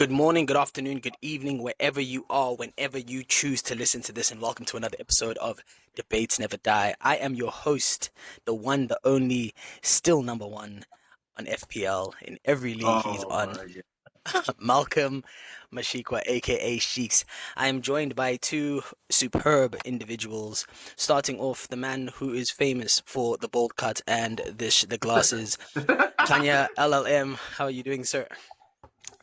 Good morning, good afternoon, good evening, wherever you are, whenever you choose to listen to this, and welcome to another episode of Debates Never Die. I am your host, the one, the only, still number one on FPL in every league he's Oh on, my god. Malcolm Mashikwa, aka Sheiks. I am joined by two superb individuals, starting off the man who is famous for the bold cut and the glasses, Khanya LLM. How are you doing, sir?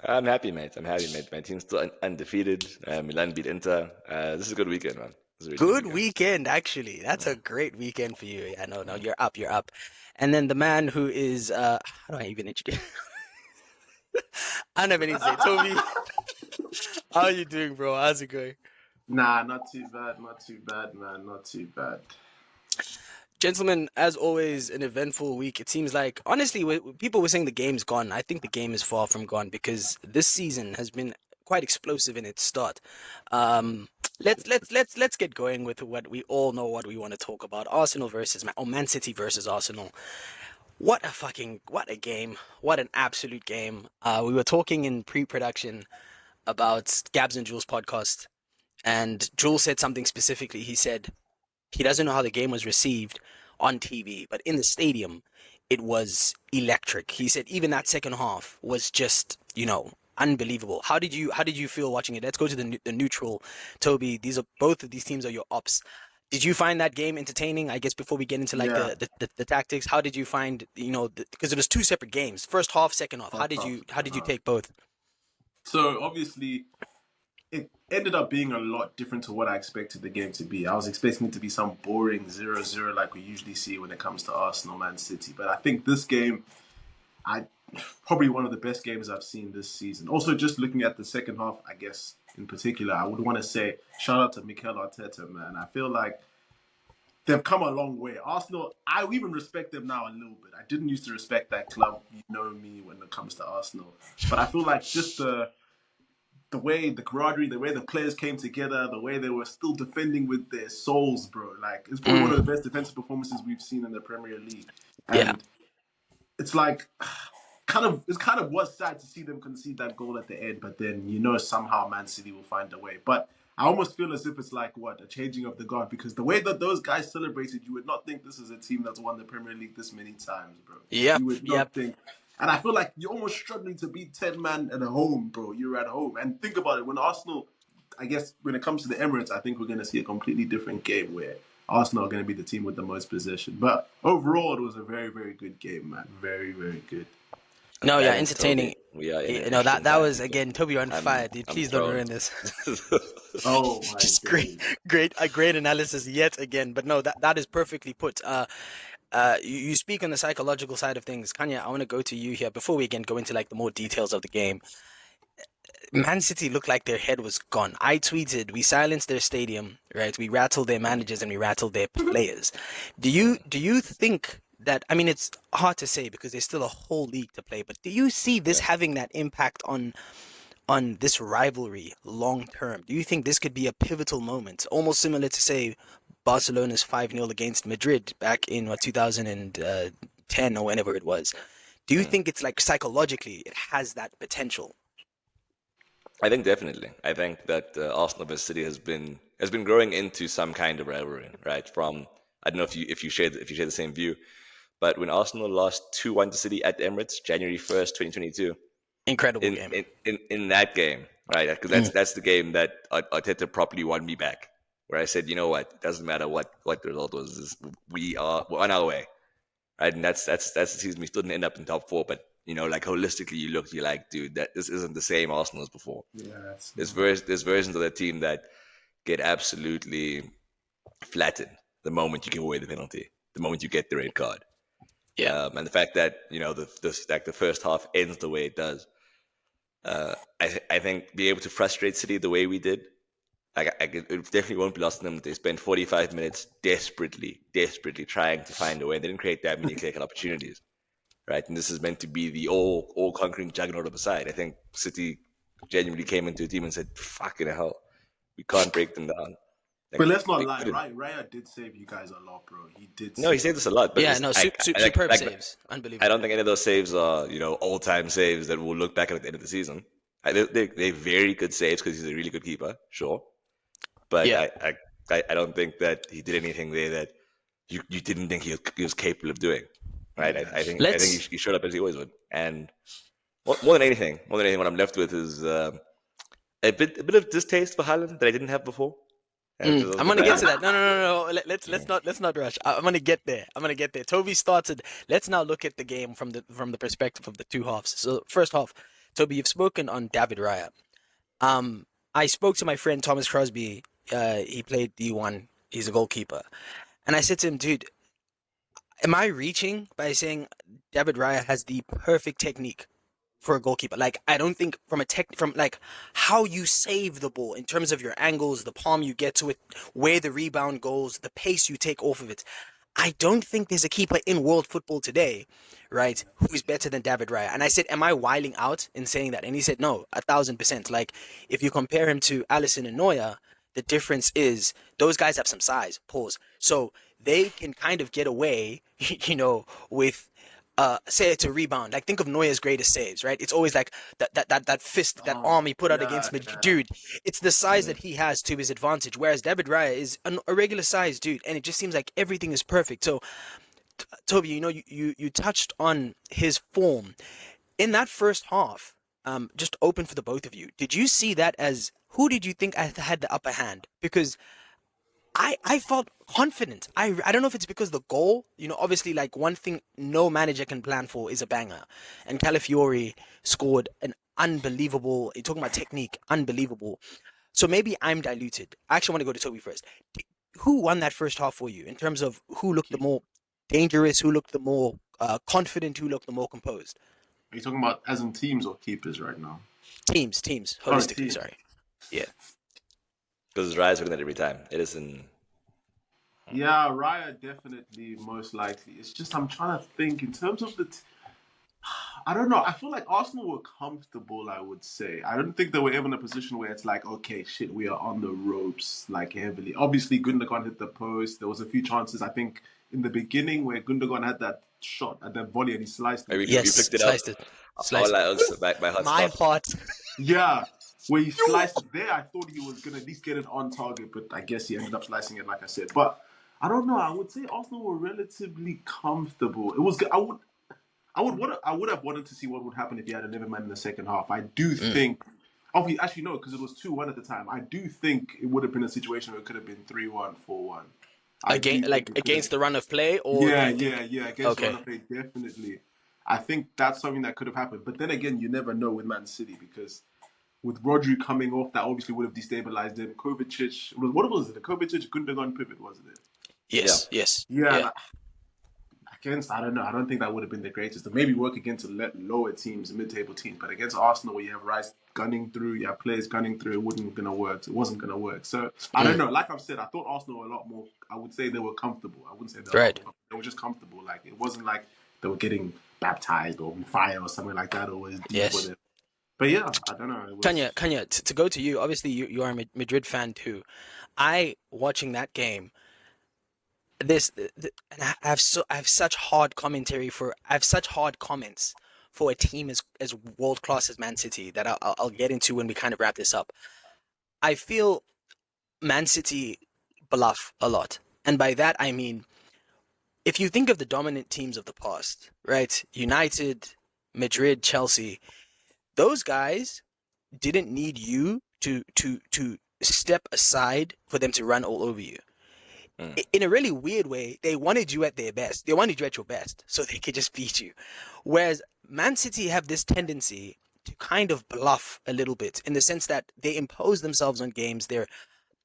I'm happy, mate. I'm happy, mate. My team's still undefeated. Milan beat Inter. This is a good weekend, man. This is a really good Good weekend. weekend, actually. That's a great weekend for you. Yeah, no, you're up, you're up. And then the man who is how do I even introduce? I don't have anything to say. Toby, how are you doing, bro? How's it going? Nah, not too bad, man, not too bad. Gentlemen, as always, an eventful week. It seems like, honestly, people were saying the game's gone. I think the game is far from gone because this season has been quite explosive in its start. Let's get going with what we all know what we want to talk about. Arsenal versus Man City versus Arsenal. What a game. What an absolute game. We were talking in pre-production about Gabs and Jules' podcast, and Jules said something specifically. He said he doesn't know how the game was received on TV, but in the stadium, it was electric. He said even that second half was just, unbelievable. How did you feel watching it? Let's go to the neutral. Toby, both of these teams are your ops. Did you find that game entertaining? I guess before we get into like Yeah, the tactics, how did you find because it was two separate games, first half, second half. How first did half, you how second did you half. take both? So obviously, it ended up being a lot different to what I expected the game to be. I was expecting it to be some boring 0-0 like we usually see when it comes to Arsenal, Man City. But I think this game, I probably one of the best games I've seen this season. Also, just looking at the second half, I guess in particular, I would want to say shout out to Mikel Arteta, man. I feel like they've come a long way. Arsenal, I even respect them now a little bit. I didn't used to respect that club, you know me, when it comes to Arsenal. But I feel like just the way the camaraderie, the way the players came together, the way they were still defending with their souls, bro. Like it's probably one of Mm, the best defensive performances we've seen in the Premier League. yeah. And it's like kind of was sad to see them concede that goal at the end, but then somehow Man City will find a way. But I almost feel as if it's like a changing of the guard because the way that those guys celebrated, you would not think this is a team that's won the Premier League this many times, bro. Yep. You would Yep. not think. And I feel like you're almost struggling to beat 10 man at home, bro. You're at home. And think about it, when Arsenal, I guess when it comes to the Emirates, I think we're going to see a completely different game where Arsenal are going to be the team with the most possession. But overall, it was a very, very good game, man. Very, very good. No, yeah, Thanks, Toby. entertaining. We are in an That interesting that time. was again, Toby, you're on I'm fire, dude. I'm Please don't thrown. ruin this. Oh my Just great, days. great analysis yet again. But no, that is perfectly put. You speak on the psychological side of things, Kanya. I want to go to you here before we again go into like the more details of the game. Man City looked like their head was gone. I tweeted, we silenced their stadium, right? We rattled their managers and we rattled their players. Do you think that, I mean, it's hard to say because there's still a whole league to play, but do you see this Yeah. having that impact on this rivalry long term? Do you think this could be a pivotal moment, almost similar to say Barcelona's 5-0 against Madrid back in 2010 or whenever it was? Do you Mm. think it's like psychologically it has that potential? I think definitely. I think that Arsenal vs City has been growing into some kind of rivalry, right? From I don't know if you share the same view, but when Arsenal lost 2-1 to City at the Emirates, January 1st, 2022, Incredible in game. in that game, right? Because Mm. that's the game that Arteta properly won me back, where I said, you know what, it doesn't matter what the result was, we're on our way, right? And that's the season we still didn't end up in top four, but like holistically, you're like, dude, that this isn't the same Arsenal as before. Yeah, it's There's versions of the team that get absolutely flattened the moment you give away the penalty, the moment you get the red card, Yeah. and the fact that the first half ends the way it does. I think being able to frustrate City the way we did, it definitely won't be lost on them that they spent 45 minutes desperately trying to find a way. They didn't create that many clear-cut opportunities, right? And this is meant to be the all-conquering juggernaut of the side. I think City genuinely came into a team and said, "Fucking hell, we can't break them down." Like But let's not they lie, couldn't. Raya did save you guys a lot, bro. He did No, he save saved you. us a lot, but Yeah, it's no, like superb like saves. I Unbelievable. don't think any of those saves are all-time saves that we'll look back at the end of the season. They're very good saves because he's a really good keeper, sure. But Yeah. I don't think that he did anything there that you didn't think he was capable of doing, right? Yeah. I think Let's he showed up as he always would. And more than anything, what I'm left with is a bit of distaste for Haaland that I didn't have before, because I was a I'm bit gonna like, get to that. No. Let's not rush. I'm gonna get there. Toby started. Let's now look at the game from the perspective of the two halves. So first half, Toby, you've spoken on David Raya. Um, I spoke to my friend Thomas Crosby. He played D1. He's a goalkeeper, and I said to him, dude, am I reaching by saying David Raya has the perfect technique for a goalkeeper? Like, I don't think from like how you save the ball in terms of your angles, the palm you get to it, where the rebound goes, the pace you take off of it. I don't think there's a keeper in world football today, right, who's better than David Raya. And I said, am I wiling out in saying that? And he said, no, 1,000%. Like, if you compare him to Allison and Neuer, the difference is those guys have some size. Pause. So they can kind of get away, with say it's a rebound. Like, think of Neuer's greatest saves, right? It's always like that fist, that Oh, arm he put out yeah, against me. yeah. Dude, it's the size that he has to his advantage. Whereas David Raya is a regular size dude, and it just seems like everything is perfect. So, Toby, you touched on his form in that first half. Just open for the both of you. Did you see that as who did you think had the upper hand? Because I felt confident. I don't know if it's because the goal, obviously, like, one thing no manager can plan for is a banger. And Calafiori scored an unbelievable, you're talking about technique, unbelievable. So maybe I'm diluted. I actually want to go to Toby first. Who won that first half for you in terms of who looked the more dangerous, who looked the more confident, who looked the more composed? Are you talking about as in teams or keepers right now? Teams, Oh, holistically, teams. sorry. Yeah. because Raya's winning that every time. It isn't. Yeah, Raya definitely most likely. It's just I'm trying to think in terms of I don't know. I feel like Arsenal were comfortable, I would say. I don't think they were ever in a position where it's like, okay, shit, we are on the ropes, like, heavily. Obviously, Gundogan hit the post. There was a few chances, I think, in the beginning where Gundogan had that shot at that volley and he sliced it. We Yes, picked it up. sliced it. I was Sliced like, it. my heart My stopped. heart. Yeah, where he sliced it there, I thought he was going to at least get it on target, but I guess he ended up slicing it, like I said. But I don't know. I would say Arsenal were relatively comfortable. It was good. I would have wanted to see what would happen if he had 11 men in the second half. I do think. Oh, actually no, because it was 2-1 at the time. I do think it would have been a situation where it could have been 3-1, 4-1. I do think it could have. Against the run of play, or do Yeah, you think? yeah, yeah. Against the run Okay. of play, definitely. I think that's something that could have happened. But then again, you never know with Man City because with Rodri coming off, that obviously would have destabilized him. Kovacic, what was it? The Kovacic Gundogan pivot, wasn't it? Yeah. Yes. Yeah, and Yeah. against, I don't know. I don't think that would have been the greatest. To maybe work against lower teams, mid-table teams, but against Arsenal, where you have Rice gunning through, you have players gunning through, it wasn't gonna work. So I don't know. Like I've said, I thought Arsenal were a lot more. I would say they were comfortable. I wouldn't say they were a lot Right. more. They were just comfortable. Like it wasn't like they were getting baptized or on fire or something like that, or was deep or Yes. them. But yeah, I don't know. It was. Kanya, to go to you. Obviously, you are a Madrid fan too. I watching that game. And I have such hard commentary for. I have such hard comments for a team as world class as Man City that I'll get into when we kind of wrap this up. I feel Man City bluff a lot, and by that I mean, if you think of the dominant teams of the past, right? United, Madrid, Chelsea, those guys didn't need you to step aside for them to run all over you. Mm. In a really weird way, they wanted you at their best. They wanted you at your best so they could just beat you. Whereas Man City have this tendency to kind of bluff a little bit in the sense that they impose themselves on games. They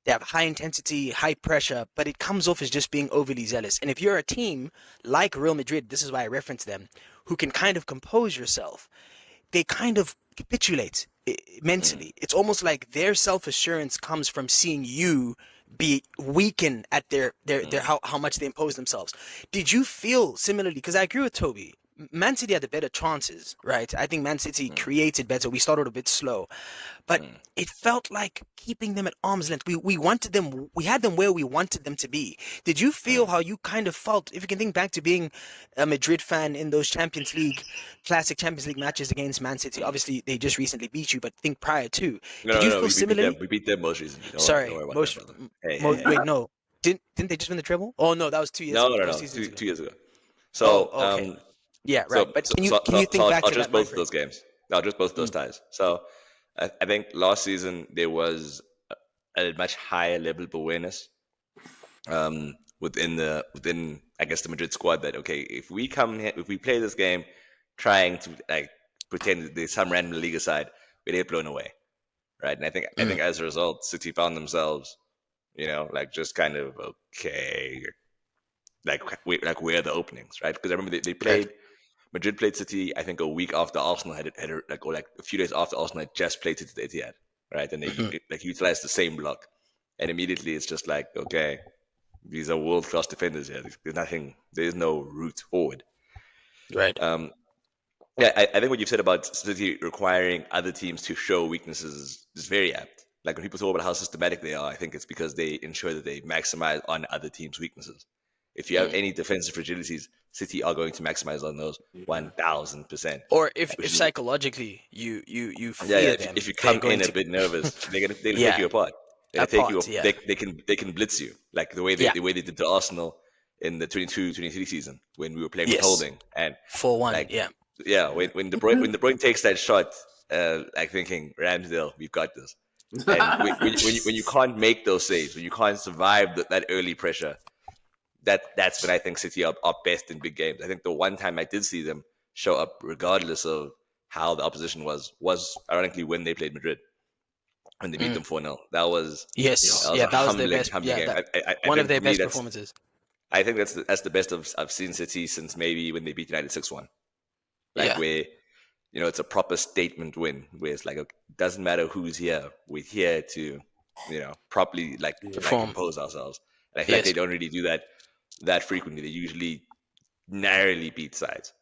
have high intensity, high pressure, but it comes off as just being overly zealous. And if you're a team like Real Madrid, this is why I reference them, who can kind of compose yourself, they kind of capitulate Mm. mentally. It's almost like their self-assurance comes from seeing you be weaken at their Mm. how much they impose themselves. Did you feel similarly? Because I agree with Toby. Man City had the better chances, right? I think Man City created better. We started a bit slow, but it felt like keeping them at arm's length. We wanted them. We had them where we wanted them to be. Did you feel how you kind of felt? If you can think back to being a Madrid fan in those classic Champions League matches against Man City. Obviously, they just recently beat you, but think prior to. No, Did no, you no. feel We beat them. similarly? We beat them most recently. Don't Sorry, worry about that, brother. Hey, hey, hey. wait, no. Didn't they just win the treble? Oh no, that was 2 years No, ago. no, That was no. 2 seasons ago. Two years ago. Oh, So, okay. Yeah, right. so, But so, can you so, can you so think back I'll to just that mind both of frame? those games. I'll just both of those ties. So, I think last season there was a much higher level of awareness within I guess the Madrid squad that okay, if we come here, if we play this game trying to like pretend that there's some random Liga side, we get blown away, right? And I think as a result, City found themselves, like just kind of okay, like where are the openings, right? Because I remember they Right. played Madrid played City, I think a week after Arsenal like or like a few days after Arsenal had just played City at the Etihad, right? And they like utilized the same block, and immediately it's just like okay, these are world class defenders here. There's nothing. There is no route forward. Right. Um, yeah, I think what you've said about City requiring other teams to show weaknesses is very apt. Like when people talk about how systematic they are, I think it's because they ensure that they maximize on other teams' weaknesses. If you have any defensive fragilities, City are going to maximize on those Yeah. 1,000%. Or if Which is psychologically you yeah. fear If them, you they're come going in a to bit nervous, they'll take yeah, you apart. They'll take you apart. up. Yeah. They can blitz you like Yeah. the way they did to Arsenal in the 22-23 season when we were playing with Yes. holding and 4-1. like Yeah. yeah when De Bruyne takes that shot, like thinking Ramsdale, we've got this. And when you can't make those saves, when you can't survive that early pressure, that's when I think City are best in big games. I think the one time I did see them show up, regardless of how the opposition was ironically when they played Madrid when they beat them 4-0. Yes. That was Yeah. a That was their humbling, best. humbling Yeah. game. That I one of think their for me best performances. I think that's the best I've seen City since maybe when they beat United 6-1. Like Yeah. where it's a proper statement win where it's like okay, doesn't matter who's here, we're here to properly like Perform. impose ourselves. And I feel like they Yes. don't really do that frequently. They usually narrowly beat sides.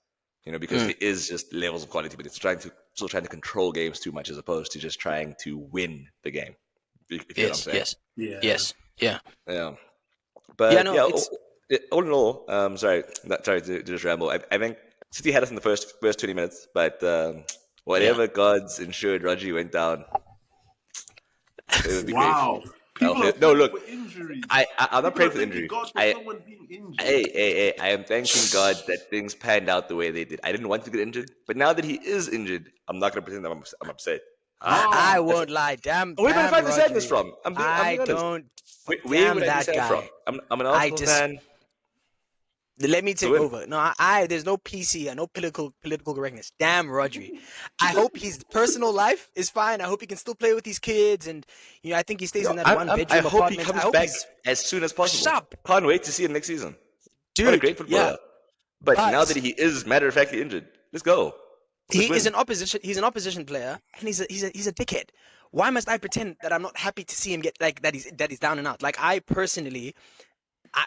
Because there is just levels of quality, but it's still trying to control games too much as opposed to just trying to win the game. If you know what I'm Yes. saying? Yes. Yeah. Yes. Yeah. Yeah. Yeah. But No. yeah, It's all in all, sorry to just ramble. I think City had us in the first 20 minutes, but yeah. whatever gods ensured Rodri went down, they would be grateful. Wow. People are No, praying look, for injuries. I'm not People are praying for thanking injury. God for someone being injured. I am thanking God that things panned out the way they did. I didn't want to get injured, but now that he is injured, I'm not going to pretend that I'm upset. I Ah. That's, won't lie. Damn. where would I Damn find the sadness Rodri. from? I'm I being honest. don't. Where Damn would I be that sad from? guy. I'm an I Arsenal just. fan. Let me It's a take win. over. No, there's no PC and no political correctness. Damn Rodri. I hope his personal life is fine. I hope he can still play with his kids, and I think he stays in that one I bedroom hope he apartment. I comes hope back he's as soon as possible. sharp, Can't wait to see him next season. What a dude. great Yeah, footballer. But now that but he is matter of factly injured, let's go. he Let's is win. an opposition. He's an opposition player, and he's a dickhead. Why must I pretend that I'm not happy to see him get like that? He's down and out. Like I personally,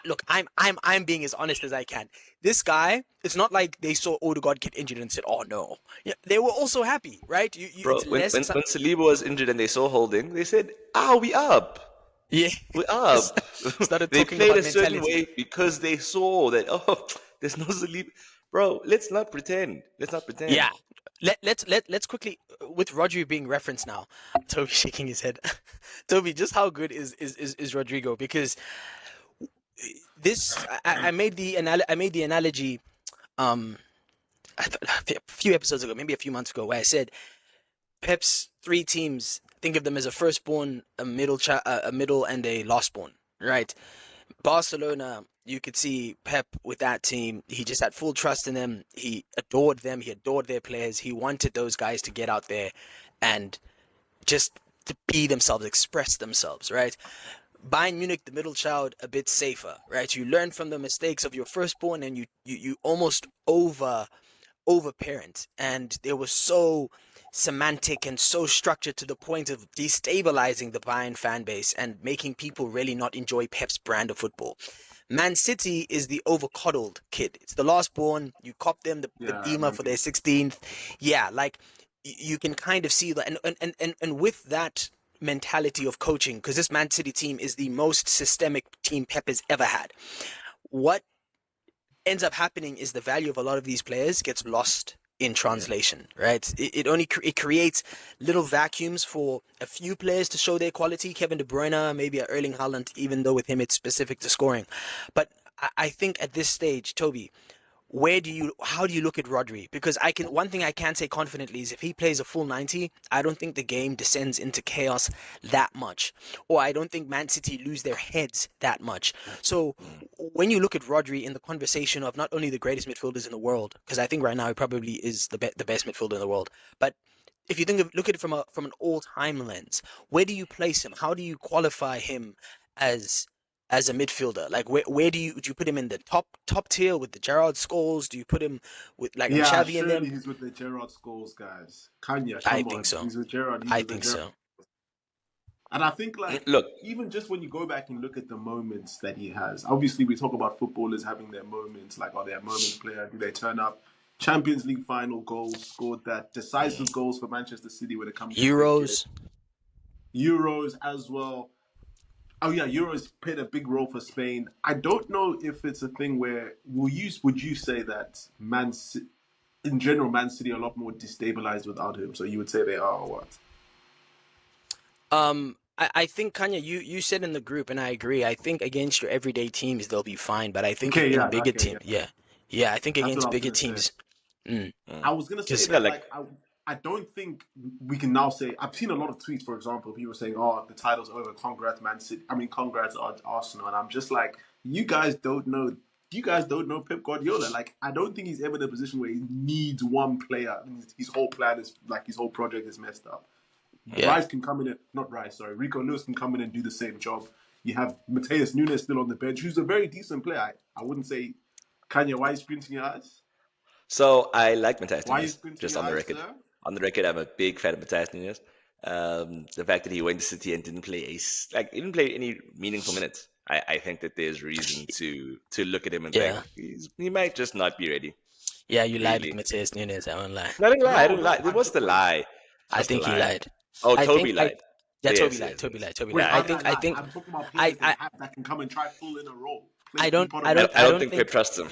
look, I'm being as honest as I can. This guy, it's not like they saw Odegaard get injured and said, "Oh no." Yeah, they were also happy, right? Bro, It's when, less. when, when Saliba was injured and they saw Holding, they said, we up. Yeah, We're up. started They talking played about a certain mentality. way because they saw that, there's no Saliba. Bro, let's not pretend. Let's not pretend. Yeah. Let's quickly with Rodri being referenced now. Toby shaking his head. Toby, just how good is Rodrigo? Because this I made the analogy um a few episodes ago, maybe a few months ago, where I said Pep's three teams, think of them as a firstborn, a middle, and a lastborn, right? Barcelona, you could see Pep with that team. He just had full trust in them. He adored them. He adored their players. He wanted those guys to get out there and just to be themselves, express themselves, right? Bayern Munich, the middle child, a bit safer, right? You learn from the mistakes of your firstborn, and you almost overparent, and they were so semantic and so structured to the point of destabilizing the Bayern fan base and making people really not enjoy Pep's brand of football. Man City is the overcoddled kid. It's the last born. You cop them the Yeah, Edema man. for their 16th. Yeah, like you can kind of see that, and with that mentality of coaching, because this Man City team is the most systemic team Pep has ever had. What ends up happening is the value of a lot of these players gets lost in Yeah. translation, right? It creates little vacuums for a few players to show their quality. Kevin De Bruyne, maybe a Erling Haaland, even though with him it's specific to scoring. But I think at this stage, Toby, how do you look at Rodri? Because one thing I can say confidently is if he plays a full 90, I don't think the game descends into chaos that much. Or I don't think Man City lose their heads that much. So when you look at Rodri in the conversation of not only the greatest midfielders in the world, because I think right now he probably is the best midfielder in the world, but if you look at it from an all-time lens, where do you place him? How do you qualify him as as a midfielder? Like where do you put him in the top tier with the Gerrard Scholes? Do you put him with like and Yeah, Xavi in surely them? he's with the Gerrard Scholes guys. Kanya, I come think on. so. He's with Gerrard. He's I with the think Gerrard. so. And I think, like, Look, even just when you go back and look at the moments that he has, obviously, we talk about footballers having their moments, like, are they a moments player? Do they turn up? Champions League final goals, scored that decisive goals for Manchester City when it comes to big games. Euros. Euros as well. Oh yeah, Euros played a big role for Spain. I don't know if it's a thing where would you say that in general Man City are a lot more destabilized without him? So you would say they are or what? I think Kanya, you said in the group, and I agree. I think against your everyday teams they'll be fine, but I think Okay, in yeah, bigger okay, team, yeah. yeah, yeah, I think That's what I against was bigger gonna say. teams, mm, I was gonna say because yeah, that like I don't think we can now say I've seen a lot of tweets, for example, people saying, "Oh, the title's over. Congrats, Man City. I mean, congrats, Arsenal." And I'm just like, you guys don't know. You guys don't know Pep Guardiola. Like, I don't think he's ever in a position where he needs one player. His whole plan is like his whole project is messed up. yeah, Rice can come in and not Rice, sorry, Rico Lewis can come in and do the same job. You have Mateus Nunes still on the bench, who's a very decent player. I wouldn't say Kanye, why are you squinting your eyes? so. I like Matthias Why are you Nunes. squinting Just your on the eyes, record, sir? I'm a big fan of Matthias Nunes. The fact that he went to City and didn't play he didn't play any meaningful minutes. I think that there's reason to look at him and yeah, think he might just not be ready. yeah. You lied with Really, Mateus Nunes. I won't lie. I didn't lie. I No, didn't lie. no. It was the lie. I What's the think he lie? lied. Oh, I think Toby I lied. yeah, Toby Yes, lied. yes, Toby yes. lied. Toby Wait, lied. Yeah, I how yeah. did I think I lie? think I'm talking about I players I that can come and try full in a role. I don't Part I of don't I I don't don't think Pep think trusts him.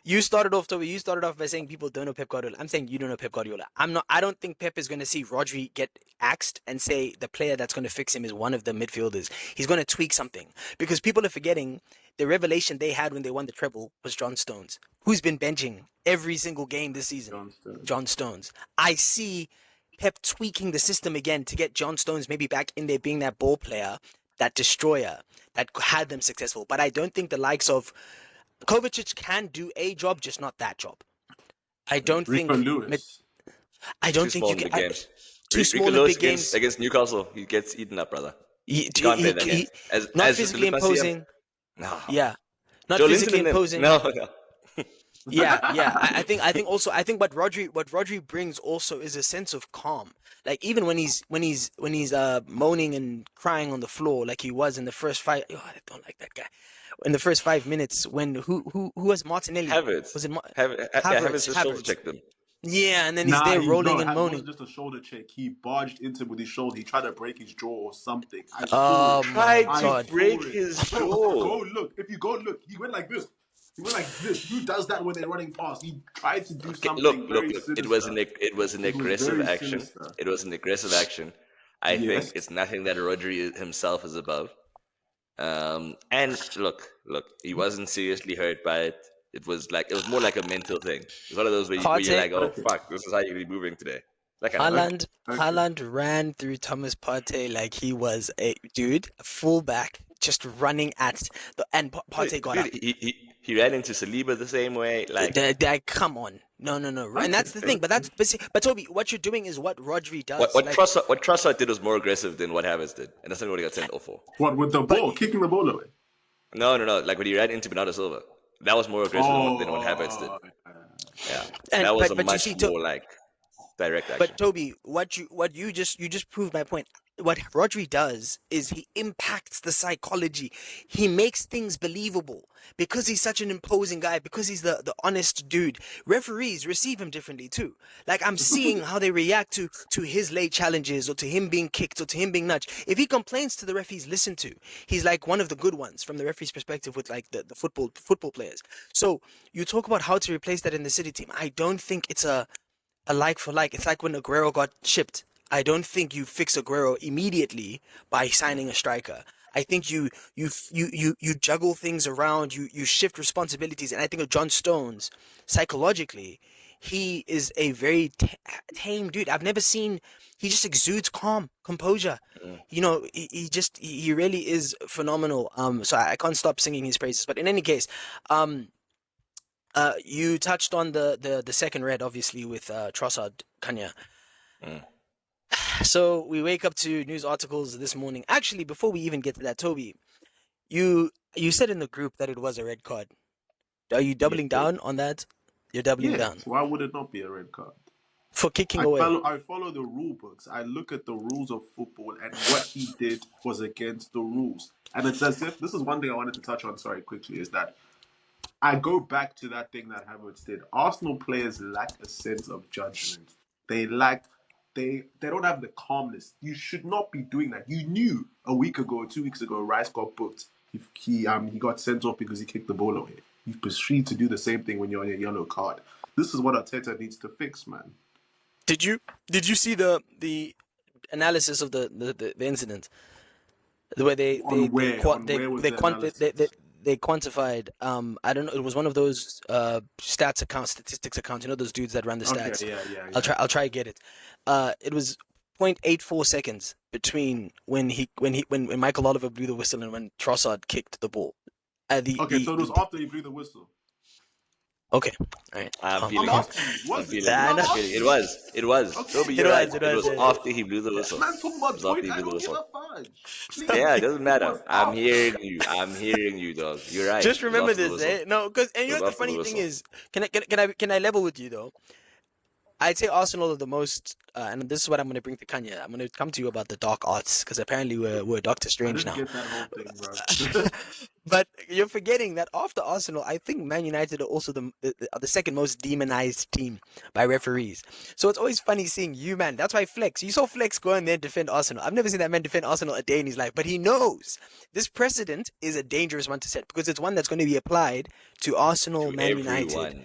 you started off Toby. You started off by saying people don't know Pep Guardiola. I'm saying you don't know Pep Guardiola. I'm not. I don't think Pep is going to see Rodri get axed and say the player that's going to fix him is one of the midfielders. He's going to tweak something because people are forgetting the revelation they had when they won the treble was John Stones, who's been benching every single game this season. John Stones. John Stones. I see Pep tweaking the system again to get John Stones maybe back in there being that ball player, that destroyer that had them successful. But I don't think the likes of Kovacic can do a job, just not that job. I don't Rico think. Lewis. I He's too don't think small you in can. big games. Too Rico small in Lewis big games. against Newcastle, he gets eaten up, brother. He, You can't play he, that game. he, not As physically Philippe Massiam, imposing. no. Yeah, not Joe Linton physically and them, imposing. no, no. Yeah, yeah. I think what Rodri brings also is a sense of calm. Like even when he's moaning and crying on the floor like he was in the first five. Oh, I don't like that guy. In the first 5 minutes when who was Martinelli? Havertz, Was it yeah, Havertz Havertz? just shoulder Havertz. checked them. Yeah, and then he's Nah, there he rolling no, and it wasn't moaning. just a shoulder check. He barged into him with his shoulder. He tried to break his jaw or something. I saw Oh it. my Tried to I God. saw break it. his Bro, jaw. go look. If you go look, he went like this. He went like this. Who does that when they're running past? He tried to do Okay, look, something look, very look. sinister. It was an It was aggressive very action. sinister. It was an aggressive action. I think Yes. it's nothing that Rodri himself is above. And look, he wasn't seriously hurt by it. It was more like a mental thing. It's one of those where you're Partey, like, oh Okay. fuck, this is how you're be moving today. That kind of vibe. Okay. Haaland, Okay. Haaland ran through Thomas Partey like he was a fullback, just running at and Partey got up. Dude, he ran into Saliba the same way. Like Come on, no, no, no, and Okay. that's the thing. But Toby, what you're doing is what Rodri what does. what Like, Trossard did was more aggressive than what Havertz did, and that's not what he got sent off for. What with the but ball, kicking the ball away? No. Like when he ran into Bernardo Silva, that was more aggressive than what Havertz did. Oh, Yeah, and that was a but you much see, more like direct action. but Toby, what you just proved my point. what Rodri does is he impacts the psychology. He makes things believable because he's such an imposing guy, because he's the honest dude. Referees receive him differently too. Like I'm seeing how they react to his late challenges or to him being kicked or to him being nudged. If he complains to the ref, he's listened to. He's like one of the good ones from the referee's perspective with like the football players. So you talk about how to replace that in the City team. I don't think it's a like for like. It's like when Aguero got shipped. I don't think you fix Aguero immediately by signing a striker. I think you juggle things around, you shift responsibilities, and I think of John Stones psychologically, he is a very tame dude. I've never seen. He just exudes calm, composure. Mm. You know, he really is phenomenal. So I can't stop singing his praises. But in any case, you touched on the second red, obviously, with Trossard, Khanya. Mm. So we wake up to news articles this morning. Actually, before we even get to that, Toby, you said in the group that it was a red card. Are you doubling Yeah. down on that? You're doubling Yeah. down Why would it not be a red card? for kicking away. I follow the rule books. I look at the rules of football, and what he did was against the rules. And it's as if this is one thing I wanted to touch on. Sorry, quickly, is that I go back to that thing that Havertz did. Arsenal players lack a sense of judgment. They don't have the calmness. You should not be doing that. You knew a week ago or 2 weeks ago Rice got booked. He got sent off because he kicked the ball away. You proceed to do the same thing when you're on a yellow card. This is what Arteta needs to fix, man. Did you see the analysis of the incident, the way they quantified, I don't know, it was one of those statistics accounts, you know, those dudes that run the stats. Okay, yeah. I'll try to get it. It was 0.84 seconds between when Michael Oliver blew the whistle and when Trossard kicked the ball. So it was after he blew the whistle. Okay, all right. I'm feeling it. It was. Okay. Toby, It you're right. was, It was after he blew the whistle. Man, talking about It was after point, he I blew the don't give whistle. a fudge. Please. Yeah, it doesn't It matter. was I'm after. hearing you, dog. You're right. Just It was remember after the this, whistle. No, because and you It know was the after the funny thing whistle. is, can I level with you though? I'd say Arsenal are the most, and this is what I'm going to bring to Kanya. I'm going to come to you about the dark arts because apparently we're Doctor I Strange didn't now. get that whole thing, bro. But you're forgetting that after Arsenal, I think Man United are also the second most demonized team by referees. So it's always funny seeing you, man. That's why Flex. You saw Flex go in there and defend Arsenal. I've never seen that man defend Arsenal a day in his life, but he knows this precedent is a dangerous one to set because it's one that's going to be applied to Arsenal, To Man United. everyone.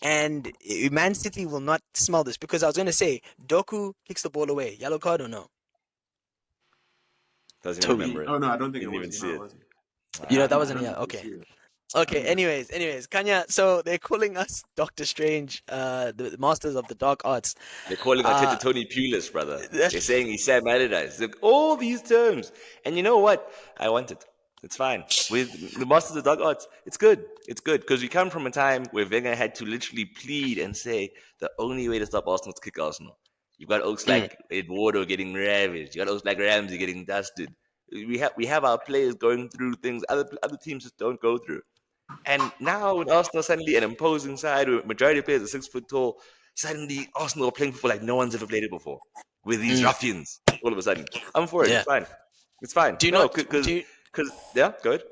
And Man City will not smell this because I was going to say, Doku kicks the ball away. Yellow card or no? Doesn't Toby. even remember it. Oh no, I don't think Didn't it even was. see No, it. it wasn't. You know, that I wasn't, don't yeah, think okay. you see it. Okay, anyways, Kanya, so they're calling us Doctor Strange, the masters of the dark arts. They're calling Arteta Tony Pulis, brother. They're saying he's Sam Allardyce. Like, all these terms. And you know what? I want it. It's fine. With the Masters of Dark Arts, it's good. It's good. Because we come from a time where Wenger had to literally plead and say the only way to stop Arsenal is to kick Arsenal. You've got oaks like Eduardo getting ravaged. You got oaks like Ramsey getting dusted. We have our players going through things other teams just don't go through. And now with Arsenal suddenly an imposing side where majority of players are 6 foot tall, suddenly Arsenal are playing football like no one's ever played it before. With these ruffians all of a sudden. I'm for it. Yeah. It's fine. It's fine. Do you No, not because yeah, go ahead.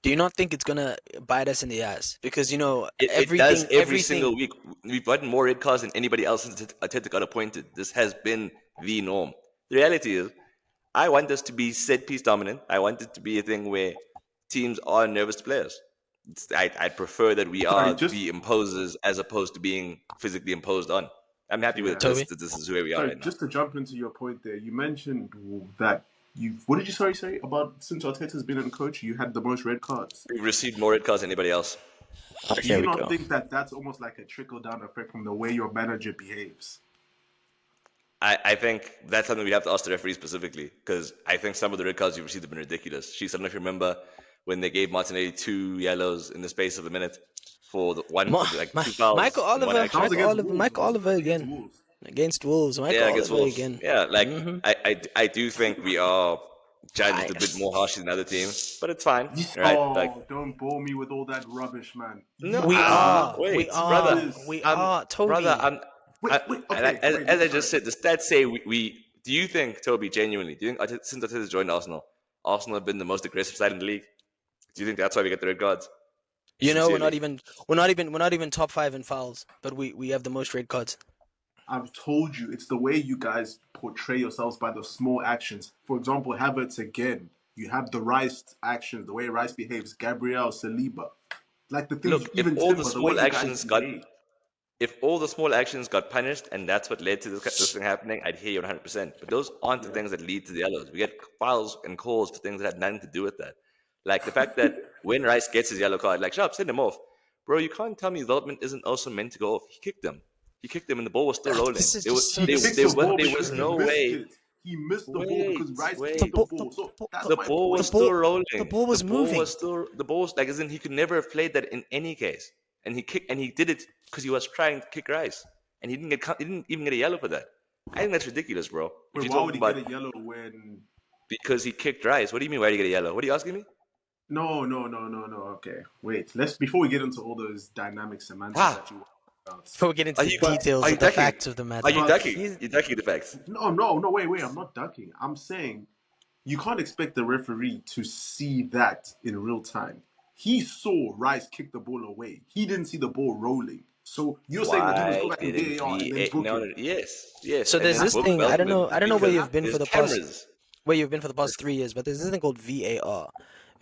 do you not think it's gonna bite us in the ass? Because you know It does every single week. We've gotten more red cards than anybody else since Arteta got appointed. This has been the norm. The reality is, I want us to be set piece dominant. I want it to be a thing where teams are nervous players. I'd prefer that we Sorry, are the imposers as opposed to being physically imposed on. I'm happy with Toby? this. This is where we are Sorry, right now. just to jump into your point there, you mentioned that what did you say about since Arteta's been a coach, you had the most red cards. We've received more red cards than anybody else. Do you not think that that's almost like a trickle down effect from the way your manager behaves? I think that's something we have to ask the referee specifically because I think some of the red cards you've received have been ridiculous. I don't know if you remember when they gave Martinelli 2 yellows in the space of a minute for the one, like 2 fouls. Michael Oliver, Michael Oliver again. Wolves. Against Wolves, Michael against Oliver Wolves. again. Yeah, like I do think we are judged a bit more harshly than other teams, but it's fine, right? Oh, Like, don't bore me with all that rubbish, man. no, We are, brother, we are, Toby. brother. Wait, okay, as I just said, the stats say we Do you think, Toby, genuinely, do you think since Arteta's joined Arsenal, Arsenal have been the most aggressive side in the league? Do you think that's why we get the red cards? You know, Sincerely. we're not even top 5 in fouls, but we have the most red cards. I've told you, it's the way you guys portray yourselves by the small actions. For example, Havertz again. You have the Rice actions, the way Rice behaves. Gabriel, Saliba, like the things. Look, Even Timber, the way you guys behave. if all the small actions got punished and that's what led to this thing happening, I'd hear you 100%. But those aren't the Yeah. things that lead to the yellows. We get files and calls for things that had nothing to do with that. Like the fact that when Rice gets his yellow card, like, shut up, send him off. Bro, you can't tell me Veltman isn't also meant to go off. He kicked him. He kicked him and the ball was still rolling. This is just so He kicked the ball There was because he no missed way. it. He missed the ball Wait, because Rice the kicked wait. the ball. ball. So that's The my ball was point. still rolling. The ball was moving. The ball was like, as in he could never have played that in any case. And he did it because he was trying to kick Rice, and he didn't even get a yellow for that. I think that's ridiculous, bro. If Wait, you're why would talking he get about a yellow when? because he kicked Rice, what do you mean? Why did he get a yellow? What are you asking me? No. Okay, wait. Let's before we get into all those dynamic semantics Ah, that you want about. Before we get into are the you details are you of the ducking? facts of the matter. Are you But ducking? He's- You're ducking the facts. no. Wait. I'm not ducking. I'm saying you can't expect the referee to see that in real time. He saw Rice kick the ball away. He didn't see the ball rolling. So you're saying that he must go Why back in didn't VAR and then book No, it. no, yes. So And there's then this book thing. Veltman I don't know where because you've been there's for the past cameras. 3 years, but there's this thing called VAR.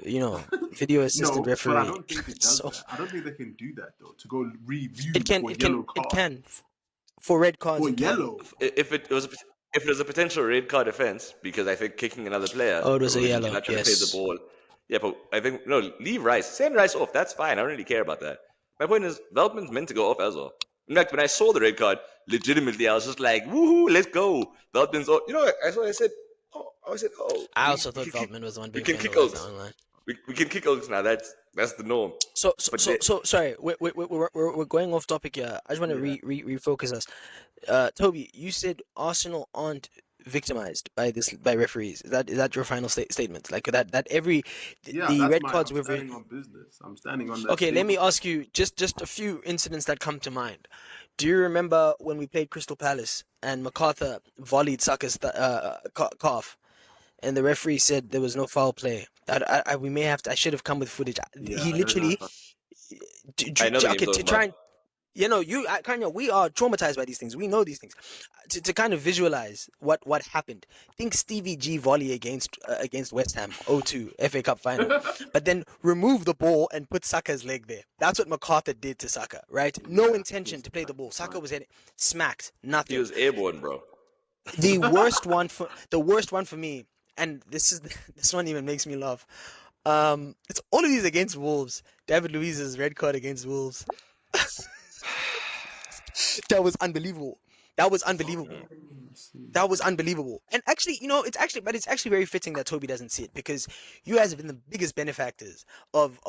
You know, video assistant No, but I referee. don't think it does So that. I don't think they can do that though. To go review it can for it can yellow it card. can for red cards For it can. yellow. If it was a potential red card offense, because I think kicking another player Oh, it was a when you're yellow. not trying to play the Yes. ball. Yeah, but I think no, leave Rice, send Rice off. That's fine. I don't really care about that. My point is, Veltman's meant to go off as well. In fact, when I saw the red card, legitimately, I was just like, "Woohoo, let's go!" Veltman's off. You know, I said, "Oh, I we, also we thought can kick, Veltman was the one we being can kick penalized Oaks. online. We can kick Oaks now. That's the norm." But they, So sorry, we're going off topic here. I just want to Yeah. refocus us. Toby, you said Arsenal aren't victimized by referees. Is that your final statement? Like that every Yeah, the that's red my. cards I'm we've standing on business. I'm standing on that Okay, let me statement. ask you just a few incidents that come to mind. Do you remember when we played Crystal Palace and MacArthur volleyed Saka's calf, and the referee said there was no foul play? We may have to. I should have come with footage. Yeah, He I heard that. literally, I know the game okay, you're to talking try about. and Kanye, we are traumatized by these things. We know these things. To kind of visualize what happened. Think Stevie G volley against West Ham 0-2 FA Cup final, but then remove the ball and put Saka's leg there. That's what MacArthur did to Saka, right? No Yeah, intention yes, to play the ball. that's Saka fine. was hitting, smacked, He nothing. was airborne, bro. The worst one for me, and this one even makes me laugh. It's all of these against Wolves. David Luiz's red card against Wolves. That was unbelievable. That was unbelievable. Let's see. That was unbelievable. And actually, it's actually very fitting that Toby doesn't see it because you guys have been the biggest benefactors of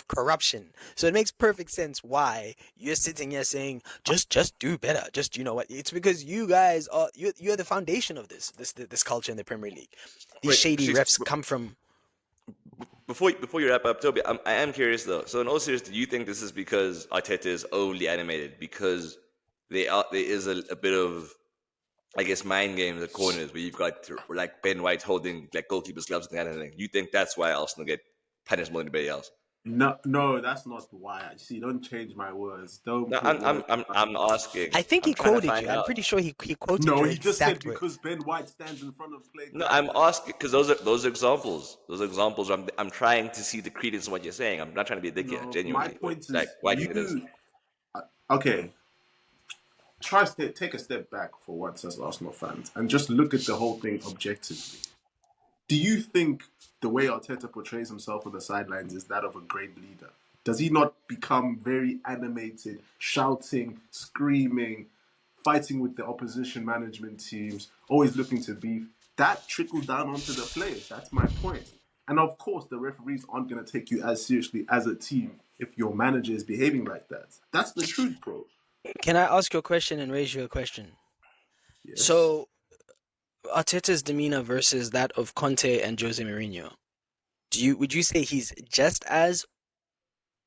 corruption. So it makes perfect sense why you're sitting here saying just do better. Just you know what? It's because you guys you're the foundation of this culture in the Premier League. These Wait, shady refs come from. before you wrap up, Toby, I am curious though. So in all seriousness, do you think this is because Arteta is overly animated? Because there is a bit of, I guess, mind games at corners where you've got like Ben White holding like goalkeeper's gloves and that kind of thing. You think that's why Arsenal get punished more than anybody else? No, that's not why. See, don't change my words. Don't No, put words. I'm asking. I think I'm he trying to quoted you. find I'm out. pretty sure he quoted No, your he just said exact because words. Ben White stands in front of play No, I'm guidelines. asking because those are examples. Those are examples. I'm trying to see the credence of what you're saying. I'm not trying to be a dick here, No, my genuinely. But point like, is why do you think it is? okay. Try to take a step back for once as Arsenal fans and just look at the whole thing objectively. Do you think the way Arteta portrays himself on the sidelines is that of a great leader? Does he not become very animated, shouting, screaming, fighting with the opposition management teams, always looking to beef? That trickles down onto the players. That's my point. And of course, the referees aren't going to take you as seriously as a team if your manager is behaving like that. That's the truth, bro. Can I ask you a question and raise you a question? Yes. So Arteta's demeanor versus that of Conte and Jose Mourinho. Would you say he's just as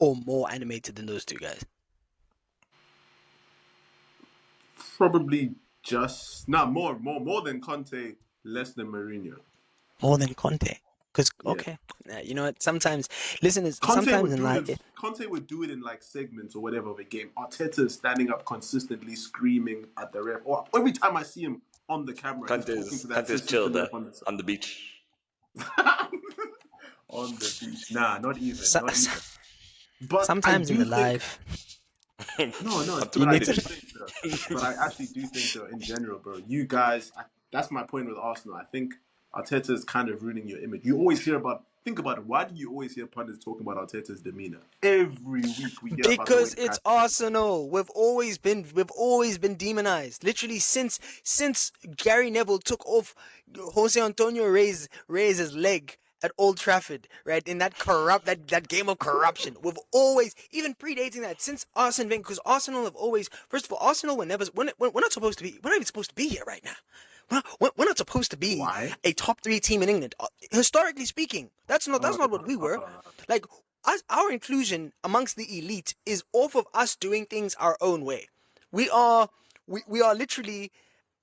or more animated than those two guys? Probably Just more than Conte, less than Mourinho. More than Conte. Because Yeah. okay, you know what? Sometimes, listen, Conte sometimes would in do it. life, Conte would do it in like segments or whatever of a game. Arteta is standing up consistently, screaming at the ref. Or every time I see him on the camera, he's talking to the Conte's assistant chilled and ref on the on the beach. side. On the beach. Nah, not even, so, not even. But I sometimes in do the think life, no. On to you But I need do to. think though. But I actually do think though, in general, bro, you guys. That's my point with Arsenal. I think Arteta is kind of ruining your image. You always hear about. Think about it. Why do you always hear pundits talking about Arteta's demeanor? Every week we hear about the way Because the guy. it's Arsenal. We've always been demonized. Literally since Gary Neville took off Jose Antonio Reyes' leg at Old Trafford, right? In that game of corruption. We've always, even predating that, since Arsene Wenger, because Arsenal have always, first of all, Arsenal we're not supposed to be, we're not even supposed to be here right now. We're not supposed to be Why? a top three team in England. Historically speaking, that's not what we were. Like our inclusion amongst the elite is off of us doing things our own way. We are we are literally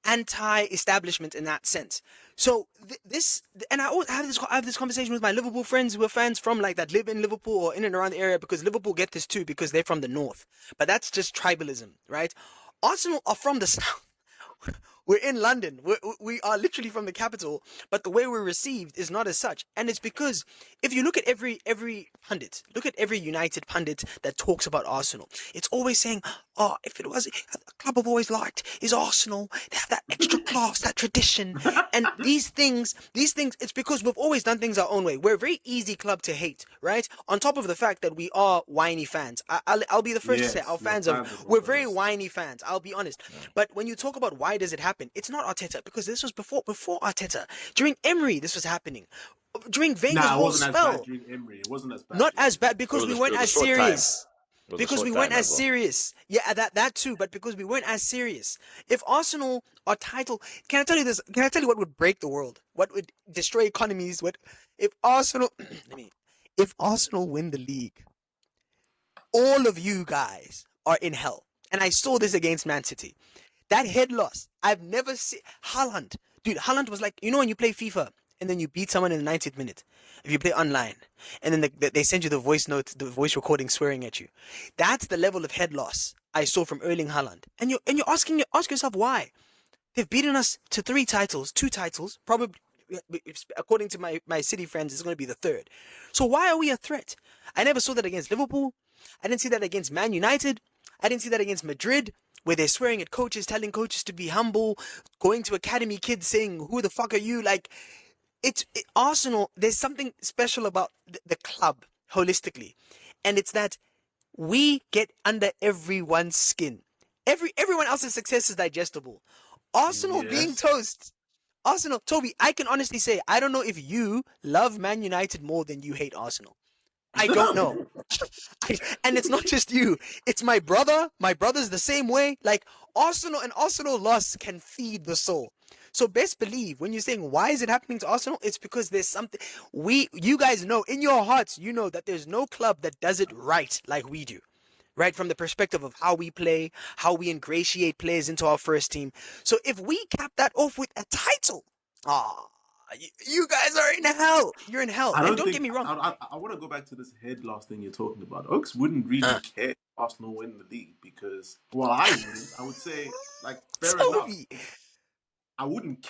anti-establishment in that sense. So this, and I always have this conversation with my Liverpool friends who are fans from like that live in Liverpool or in and around the area, because Liverpool get this too because they're from the north. But that's just tribalism, right? Arsenal are from the south. We're in London. We are literally from the capital, but the way we're received is not as such. And it's because if you look at every pundit, look at every United pundit that talks about Arsenal, it's always saying, "Oh, if it was a club I've always liked is Arsenal. They have that extra class, that tradition." And these things, it's because we've always done things our own way. We're a very easy club to hate, right? On top of the fact that we are whiny fans. I'll be the first to say Yes, your fans are we're both very honest. whiny fans. I'll be honest. But when you talk about why does it happen, it's not Arteta, because this was before Arteta. During Emery, this was happening. During Wenger's Nah, it whole wasn't as bad spell, during Emery. It wasn't as bad not during as Emery. bad It because was we weren't it was as a short time. serious. It was a Because short we weren't time as as well. serious. Yeah, that too, but because we weren't as serious. If Arsenal are title, can I tell you this? Can I tell you what would break the world? What would destroy economies? What if Arsenal if Arsenal win the league, all of you guys are in hell. And I saw this against Man City. That head loss, I've never seen. Haaland, dude, Haaland was like, you know, when you play FIFA and then you beat someone in the 90th minute, if you play online, and then they send you the voice note, the voice recording swearing at you. That's the level of head loss I saw from Erling Haaland. And you're ask yourself why. They've beaten us to two titles, probably according to my City friends, it's going to be the third. So why are we a threat? I never saw that against Liverpool. I didn't see that against Man United. I didn't see that against Madrid, where they're swearing at coaches, telling coaches to be humble, going to academy kids saying, "Who the fuck are you?" Like, Arsenal. There's something special about the club holistically, and it's that we get under everyone's skin. Everyone else's success is digestible. Arsenal being Yes. toast. Arsenal, Toby, I can honestly say I don't know if you love Man United more than you hate Arsenal. I don't know. And it's not just you. It's my brother. My brother's the same way. Like Arsenal loss can feed the soul. So best believe when you're saying why is it happening to Arsenal, it's because there's something you guys know in your hearts, you know that there's no club that does it right like we do. Right, from the perspective of how we play, how we ingratiate players into our first team. So if we cap that off with a title, ah, you guys are in hell. You're in hell. I And don't don't get think me wrong. I want to go back to this head loss thing you're talking about. Oaks wouldn't really Uh, care if Arsenal win the league because, well, I wouldn't. I would say, like, fair enough. Toby, I wouldn't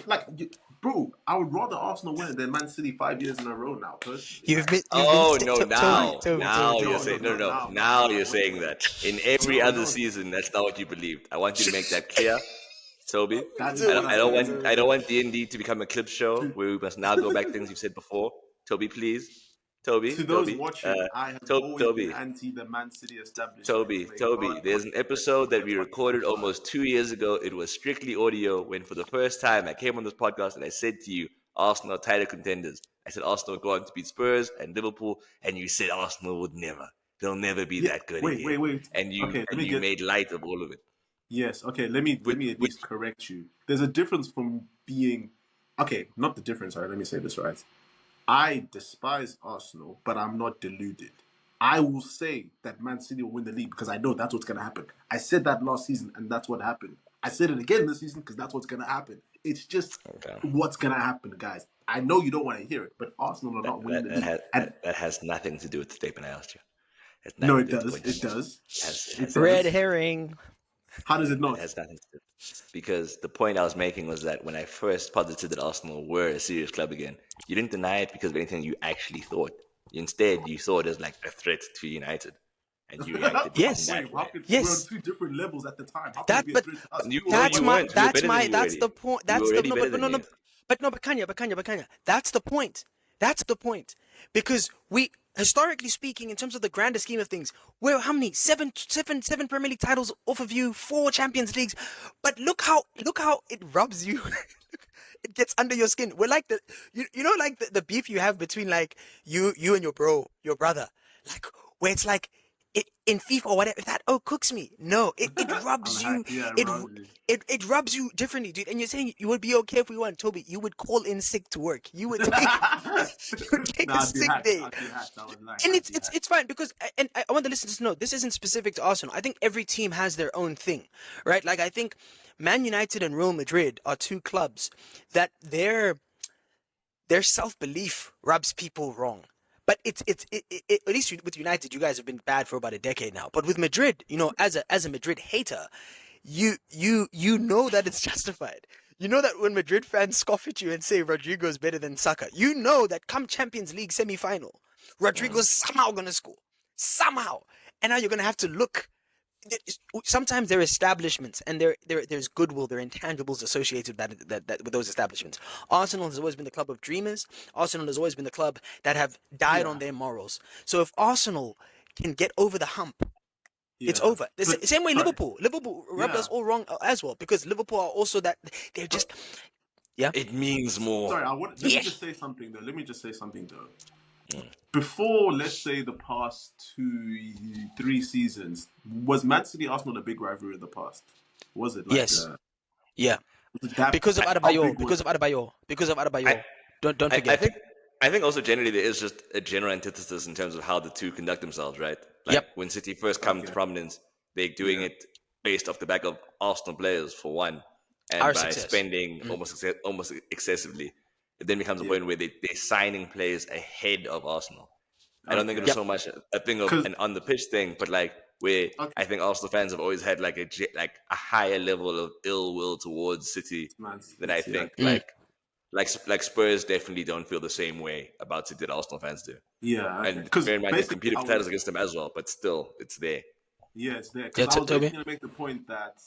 bro. I would rather Arsenal win it than Man City 5 years in a row now. Personally, like, you've been Oh no! Toby, Now, Toby, Toby, now you're Toby, no, no, saying Toby. no, no. no, no. Now, no, Now no, you're no. Wait, saying wait. that in every No, other no. season, that's not what you believed. I want you to make that clear, Toby. That is I what don't, I I don't believe. want I don't want D&D to become a clip show To, where we must now go back things you've said before. Toby, please. to Toby, those Toby, watching, I have always been Toby. anti the Man City establishment. Toby, May Toby, God there's an rest episode in that their we fucking recorded heart. almost 2 years ago. It was strictly audio when, for the first time, I came on this podcast and I said to you, Arsenal are title contenders. I said Arsenal would go on to beat Spurs and Liverpool, and you said Arsenal would never. They'll never be Yeah. that good Wait, again. wait, wait. And you Okay, let and me you get. made light of all of it. Yes. Okay. Let me at Which least correct you. There's a difference from being. Okay, not the difference. Sorry, let me say this right. I despise Arsenal, but I'm not deluded. I will say that Man City will win the league because I know that's what's going to happen. I said that last season, and that's what happened. I said it again this season because that's what's going to happen. It's just Okay. what's going to happen, guys. I know you don't want to hear it, but Arsenal are That, not winning the league. that has nothing to do with the statement I asked you. It has No, nothing to it do with the does. point I It made. does. It It has Red nothing does. to do. herring. How does it It not? has nothing to do. Because the point I was making was that when I first posited that Arsenal were a serious club again, you didn't deny it because of anything you actually thought. Instead, you saw it as like a threat to United, and you reacted in Yes. that Wait, how way. could we're on Yes. two different levels at the time? How can it That, be a but threat to us? You We're no, that's you on. my, weren't. You were that's better than my, me that's already. the point. You were That's the, already no, better but than no, no, you. but Kanya. That's the point. That's the point. Because we, historically speaking, in terms of the grander scheme of things, we're how many? Seven Premier League titles off of you, 4 Champions Leagues. But look how it rubs you. It gets under your skin. We're like you know, like the beef you have between like you and your brother, like where it's like it in FIFA or whatever. If that cooks me, no, it I'm rubs like, you. yeah, It Robbie. it rubs you differently, dude. And you're saying you would be okay if we won, Toby. You would call in sick to work. You would take you would take a Nah, I'd be sick hacked. day. I'd be hacked. I would like. And I'd it's be it's hacked. it's fine because and I want the listeners to know this isn't specific to Arsenal. I think every team has their own thing, right? Like I think Man United and Real Madrid are two clubs that their self belief rubs people wrong. But at least with United, you guys have been bad for about a decade now. But with Madrid, you know, as a Madrid hater, you know that it's justified. You know that when Madrid fans scoff at you and say Rodrigo's better than Saka, you know that come Champions League semi-final, Mm. Rodrigo's somehow gonna score, somehow, and now you're gonna have to look. Sometimes there are establishments and there's goodwill, there are intangibles associated with that with those establishments. Arsenal has always been the club of dreamers. Arsenal has always been the club that have died Yeah, on their morals. So if Arsenal can get over the hump, it's yeah. over. The But same way sorry. Liverpool rubbed Yeah. us all wrong as well because Liverpool are also that they're But just yeah It means more. sorry. I want. Let me yeah. just say something though. Let me just say something though. Mm. Before, let's say the past 3 seasons, was Man City Arsenal a big rivalry in the past? Was it like Yes, yeah, was it that? because of How Adebayor, big was it? Because of I, Adebayor. Don't I forget. think I think also generally there is just a general antithesis in terms of how the two conduct themselves, right? Like Yep, when City first come to Okay. prominence, they're doing Yeah. it based off the back of Arsenal players for one, and our by success. spending almost excessively. It then becomes a Yeah. point where they're signing players ahead of Arsenal. I don't think it was Okay. Yep. so much a thing of Because an on the pitch thing, but like where okay, I think Arsenal fans have always had like like a higher level of ill will towards City Man than I City. think Okay. Mm. like Spurs definitely don't feel the same way about City that Arsenal fans do. Yeah. Okay. And Because bear in mind they've basically, competed I for titles was against them as well, but still it's there. yeah, it's there. Yeah, Because I was Toby. basically going to make the point that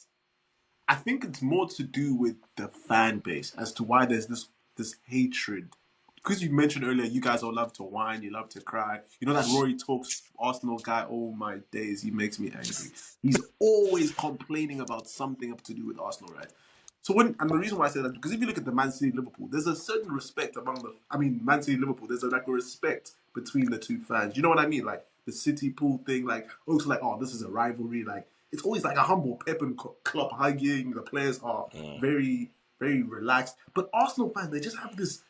I think it's more to do with the fan base as to why there's this hatred. Because you mentioned earlier, you guys all love to whine, you love to cry. You know that Rory talks Arsenal guy. Oh my days, he makes me angry. He's always complaining about something up to do with Arsenal, right? So and the reason why I say that because if you look at the Man City Liverpool, there's a certain respect among the. I mean, Man City Liverpool, there's like a respect between the two fans. You know what I mean? Like the City pool thing, like also like oh, this is a rivalry. Like it's always like a humble Pep and Klopp hugging. The players are Mm. very relaxed. But Arsenal fans, they just have this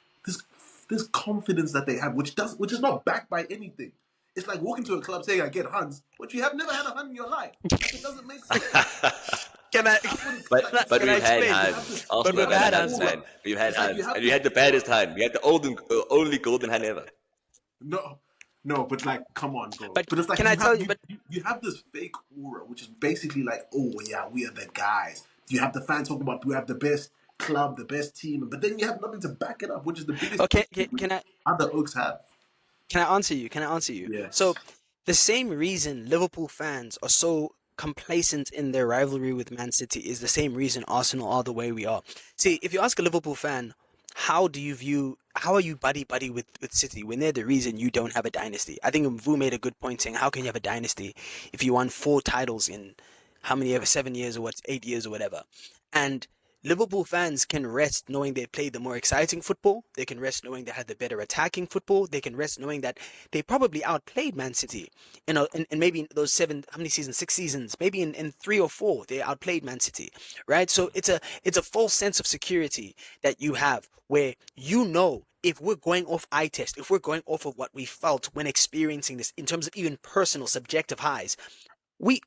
this confidence that they have, which is not backed by anything. It's like walking to a club saying I get Huns, but you have never had a Hun in your life. Like it doesn't make sense. Can I That's what but like it's but can like I we've had explain? you have hands. this But you Arsenal we've have had have a had this hands, Hans. man. aura. We've had It's like you hands, have and we this had the baddest hand. We had the only golden hand ever. no no, but like come on, bro. But But it's like can I you have tell you? But you have this fake aura, which is basically like, oh yeah, we are the guys. You have the fans talking about we have the best club, the best team, but then you have nothing to back it up, which is the biggest okay, issue which can I other Oaks have. can I answer you? Can I answer you? So Yes. the same reason Liverpool fans are so complacent in their rivalry with Man City is the same reason Arsenal are the way we are. See, if you ask a Liverpool fan, how are you buddy buddy with City when they're the reason you don't have a dynasty? I think Mvu made a good point saying, how can you have a dynasty if you won 4 titles in how many ever 7 years or what 8 years or whatever? And Liverpool fans can rest knowing they played the more exciting football. They can rest knowing they had the better attacking football. They can rest knowing that they probably outplayed Man City. In maybe in those how many seasons? 6 seasons. Maybe in 3 or 4, they outplayed Man City, right? So it's a false sense of security that you have where you know if we're going off eye test, if we're going off of what we felt when experiencing this in terms of even personal subjective highs, We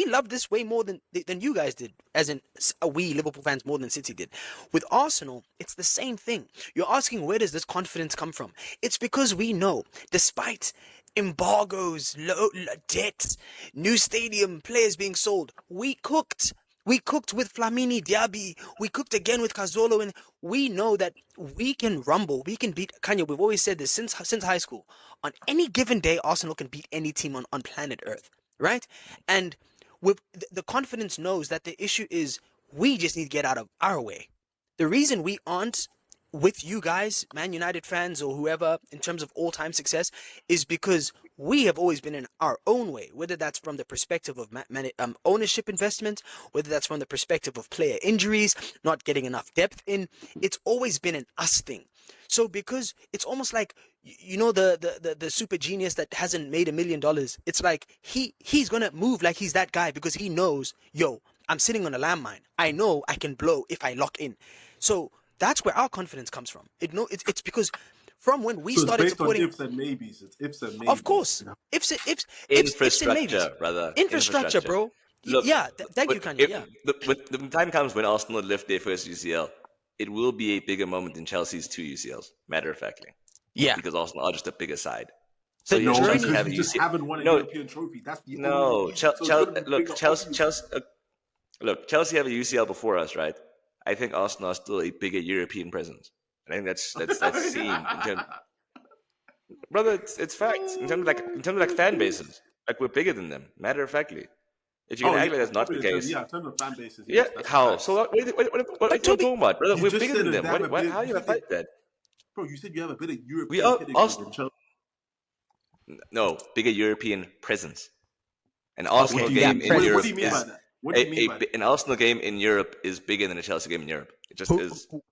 love this way more than you guys did, as in we Liverpool fans more than City did. With Arsenal, it's the same thing. You're asking where does this confidence come from? It's because we know, despite embargoes, debt, new stadium, players being sold, we cooked. We cooked with Flamini Diaby. We cooked again with Cazorla, and we know that we can rumble. We can beat Kanye. We've always said this since high school. On any given day, Arsenal can beat any team on planet Earth, right? And with the confidence knows that the issue is we just need to get out of our way. The reason we aren't with you guys, Man United fans or whoever, in terms of all-time success, is because we have always been in our own way. Whether that's from the perspective of ownership investment, whether that's from the perspective of player injuries, not getting enough depth in, it's always been an us thing. So because it's almost like the super genius that hasn't made $1 million, it's like he's gonna move like he's that guy because he knows, yo, I'm sitting on a landmine. I know I can blow if I lock in. So that's where our confidence comes from. It's because from when we So it's started based on supporting, ifs and maybes. It's ifs and maybes. of course, ifs and maybes, Infrastructure, brother. infrastructure, bro. Look, Yeah, thank you, Kanye. Yeah, the time comes when Arsenal lift their first UCL, it will be a bigger moment than Chelsea's 2 UCLs, matter of factly. yeah. Because Arsenal are just a bigger side. So The yes, No, Chelsea journey. because have a you just UCL. haven't won a No, European trophy. That's the only no. reason. So it's going to be Look, bigger, obviously. Look, Chelsea have a UCL before us, right? I think Arsenal are still a bigger European presence. I think that's seen in terms, brother. It's facts in terms of like fan bases. Like we're bigger than them. Matter of factly, if you're Oh gonna yeah, act like that's not probably the yeah, case, in terms of fan bases, yeah. yes, that's a How? So fact. what are But you Toby, talking about, brother? You We're just bigger said than that them. they have a What? bit. How are You you gonna said they, fight that? bro. You said you have a bit of We European are pedigree than Chelsea. no bigger European presence. An okay, Arsenal yeah, game in What do Europe you presence. mean Yeah. by is that? What do you mean by that? an Arsenal game in Europe is bigger than a Chelsea game in Europe. It just Who is. who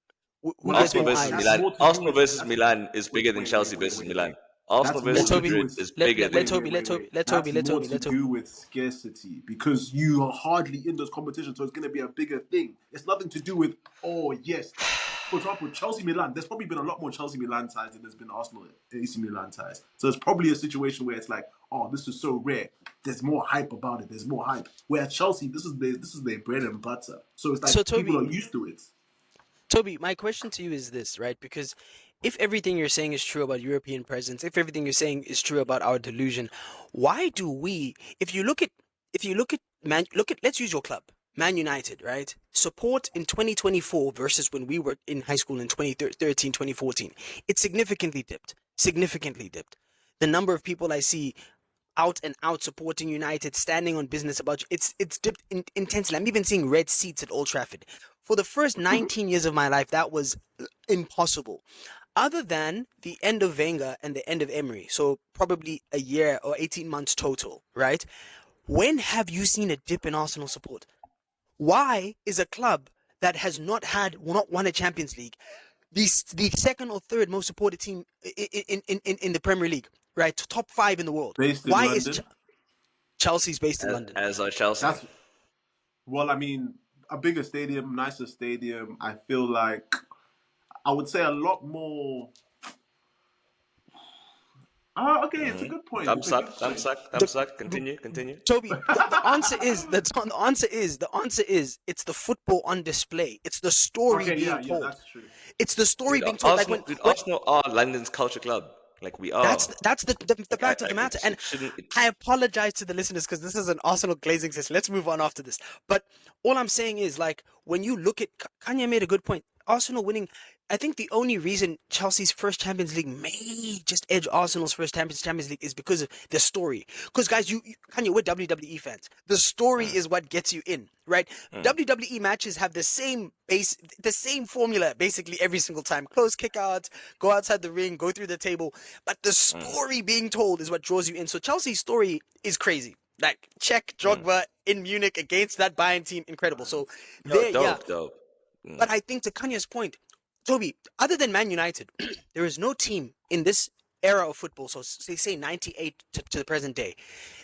Well, I gets Arsenal more think versus that's eyes? Milan. more to do Arsenal with versus that's. Milan is bigger than Chelsea versus Milan. Arsenal That's more Let versus to Toby do Madrid with. is bigger than. let That's Toby let more Toby to let Toby. do with scarcity because you are hardly in those competitions, so it's going to be a bigger thing. It's nothing to do with yes. For example, Chelsea Milan. There's probably been a lot more Chelsea Milan ties than there's been Arsenal AC Milan ties. So it's probably a situation where it's like, oh, this is so rare. There's more hype about it. There's more hype. Where Chelsea, this is their bread and butter. So it's So like people Toby, are used to it. Toby, my question to you is this, right? Because if everything you're saying is true about European presence, if everything you're saying is true about our delusion, why do we, if you look at let's use your club, Man United, right? Support in 2024 versus when we were in high school in 2013, 2014, it significantly dipped. Significantly dipped. The number of people I see out and out supporting United, standing on business about it's dipped intensely. I'm even seeing red seats at Old Trafford. For the first 19 years of my life, that was impossible. Other than the end of Wenger and the end of Emery, so probably a year or 18 months total, right? When have you seen a dip in Arsenal support? Why is a club that has not won a Champions League the second or third most supported team in the Premier League, right? Top five in the world. Based in Why is London, Chelsea's based in London? As are Chelsea. that's well. I mean, a bigger stadium, nicer stadium. I feel like I would say a lot more. Oh, okay, it's a good point. It's Thumbs a good up, thumbs point. up, The, thumbs up. the Continue, continue. Toby, the answer is the answer is it's the football on display. It's the story Okay, being yeah, told. that's true. It's the story being told. Like Dude, Arsenal are London's culture club. Like we are. that's the Like fact of the matter. And it shouldn't. I apologize to the listeners because this is an Arsenal glazing session. Let's move on after this. But all I'm saying is, like, when you look at Kanye made a good point. Arsenal winning. I think the only reason Chelsea's first Champions League may just edge Arsenal's first Champions League is because of the story. Because guys, Kanye, we're WWE fans. The story is what gets you in, right? WWE matches have the same formula basically every single time. Close kick out, go outside the ring, go through the table. But the story being told is what draws you in. So Chelsea's story is crazy. Like, check Drogba in Munich against that Bayern team, incredible. So No, there, yeah. dope. But I think to Kanye's point, Toby, other than Man United, there is no team in this era of football, so say 98 to the present day,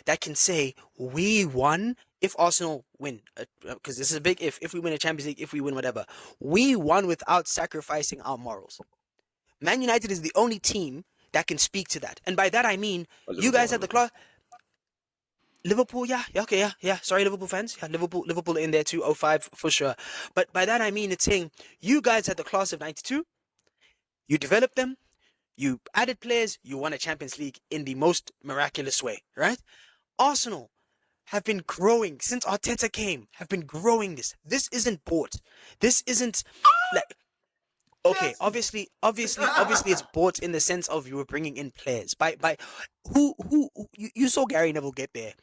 that can say we won if Arsenal win. Because this is a big if we win a Champions League, if we win whatever. We won without sacrificing our morals. Man United is the only team that can speak to that. And by that I mean, Or you Liverpool, guys or had the Liverpool. class. Liverpool, yeah, okay, yeah. Sorry, Liverpool fans. Yeah, Liverpool in there too, '05 for sure. But by that I mean it's saying you guys had the class of '92, you developed them, you added players, you won a Champions League in the most miraculous way, right? Arsenal have been growing since Arteta came, have been growing this. This isn't bought. This isn't like okay, Yes. obviously, it's bought in the sense of you were bringing in players. By you saw Gary Neville get there.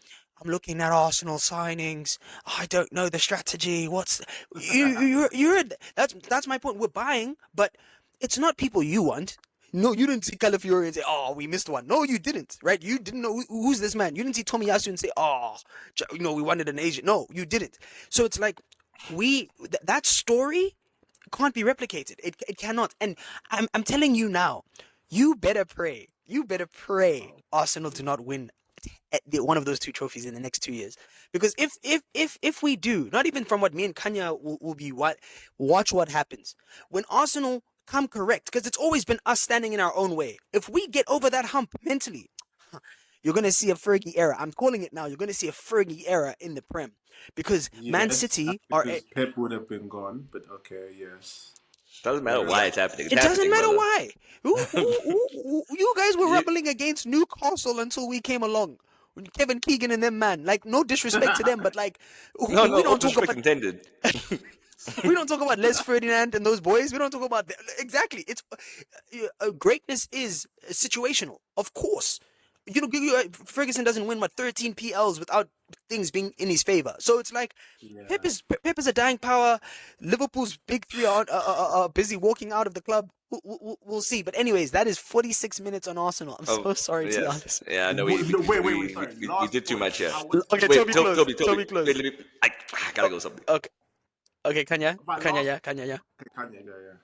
I'm looking at Arsenal signings. I don't know the strategy. What's you heard that's my point. We're buying, but it's not people you want. No, you didn't see Calafiori and say, "Oh, we missed one." No, you didn't. Right? You didn't know who's this man. You didn't see Tomiyasu and say, "Oh, we wanted an Asian." No, you didn't. So it's like that story can't be replicated. It cannot. And I'm telling you now, you better pray. You better pray Arsenal do not win one of those two trophies in the next 2 years. Because if we do, not even from what me and Kanya will be watch what happens when Arsenal come correct, because it's always been us standing in our own way. If we get over that hump mentally, you're gonna see a Fergie era. I'm calling it now. You're gonna see a Fergie era in the Prem, because Man Yes, City that's are because Pep would have been gone. But okay, yes. Doesn't matter Fair why enough. it's happening. It's It doesn't happening, matter brother. why. You guys were You- rubbling against Newcastle until we came along. Kevin Keegan and them, man. Like, no disrespect to them, but like, no, we no, all don't talk disrespect about intended. we don't talk about Les Ferdinand and those boys. We don't talk about exactly. It's greatness is situational, of course. Ferguson doesn't win 13 PLs without things being in his favor. So it's like Yeah. Pep is a dying power. Liverpool's big three are busy walking out of the club. We'll see. But anyways, that is 46 minutes on Arsenal. I'm Oh, so sorry to yes. honest. Yeah, no, No, wait. Sorry. we Last did too point. much here. I want to Okay, make Wait, Toby close. Toby, Toby wait, close. I gotta Oh, go something. okay, okay, my Kanya, last. yeah, Kanya, yeah, Okay, Kanye, yeah.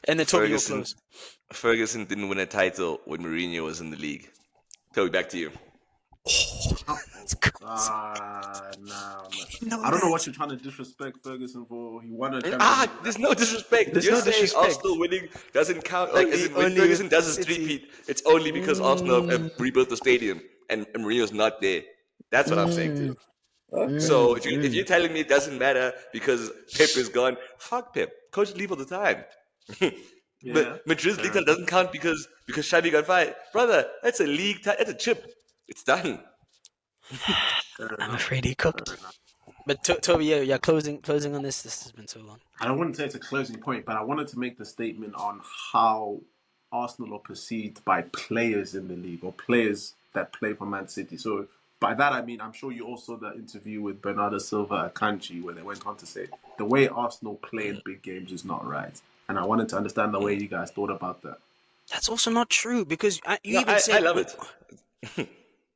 and then Toby will Ferguson, close. Ferguson didn't win a title when Mourinho was in the league. Toby, back to you. Oh, That's crazy. no. I didn't know I don't know that. what you're trying to disrespect Ferguson for. He won a Champions Ah, League. there's no disrespect. There's You're no saying disrespect. Arsenal winning doesn't count. Like, as Only, in when only Ferguson with does his City. three-peat, it's only because Arsenal have Mm, rebuilt the stadium and Mourinho's not there. That's what I'm saying to you. mm, Okay. So if mm. you're telling me it doesn't matter because Pep is gone, fuck Pep. Coaches leave all the time. But Yeah, Madrid's league fair title enough. doesn't count because Xavi got fired. Brother, that's a league title. That's a chip. It's done. Fair I'm enough. afraid he Fair cooked. enough. But Toby, yeah, closing on this. This has been so long. I don't want to say it's a closing point, but I wanted to make the statement on how Arsenal are perceived by players in the league or players that play for Man City. So by that I mean I'm sure you also saw the interview with Bernardo Silva Akanji where they went on to say the way Arsenal play in big games is not right. And I wanted to understand the way you guys thought about that. That's also not true because you No, even I said love it.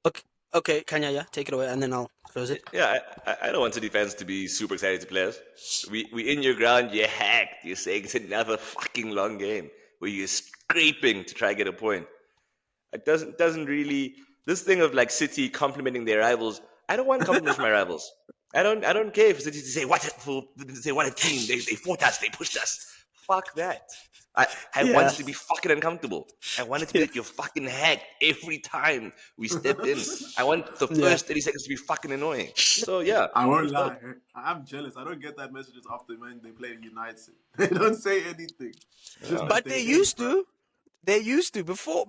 okay, okay, Kanya, yeah, take it away, and then I'll close it. Yeah, I don't want City fans to be super excited to play us. We in your ground, you're hacked. You're saying it's another fucking long game where you're scraping to try and get a point. It doesn't really this thing of like City complimenting their rivals. I don't want compliments from my rivals. I don't care if City say what a team they fought us, they pushed us. Fuck that. I want Yeah, it to be fucking uncomfortable. I want it to be yeah, like you're fucking hacked every time we step in. I want the yeah. first 30 seconds to be fucking annoying. So yeah, I won't let's go. lie. I'm jealous. I don't get that messages after when they play United. They don't say anything. Just Yeah. that But they they in, used bro. to. They used to before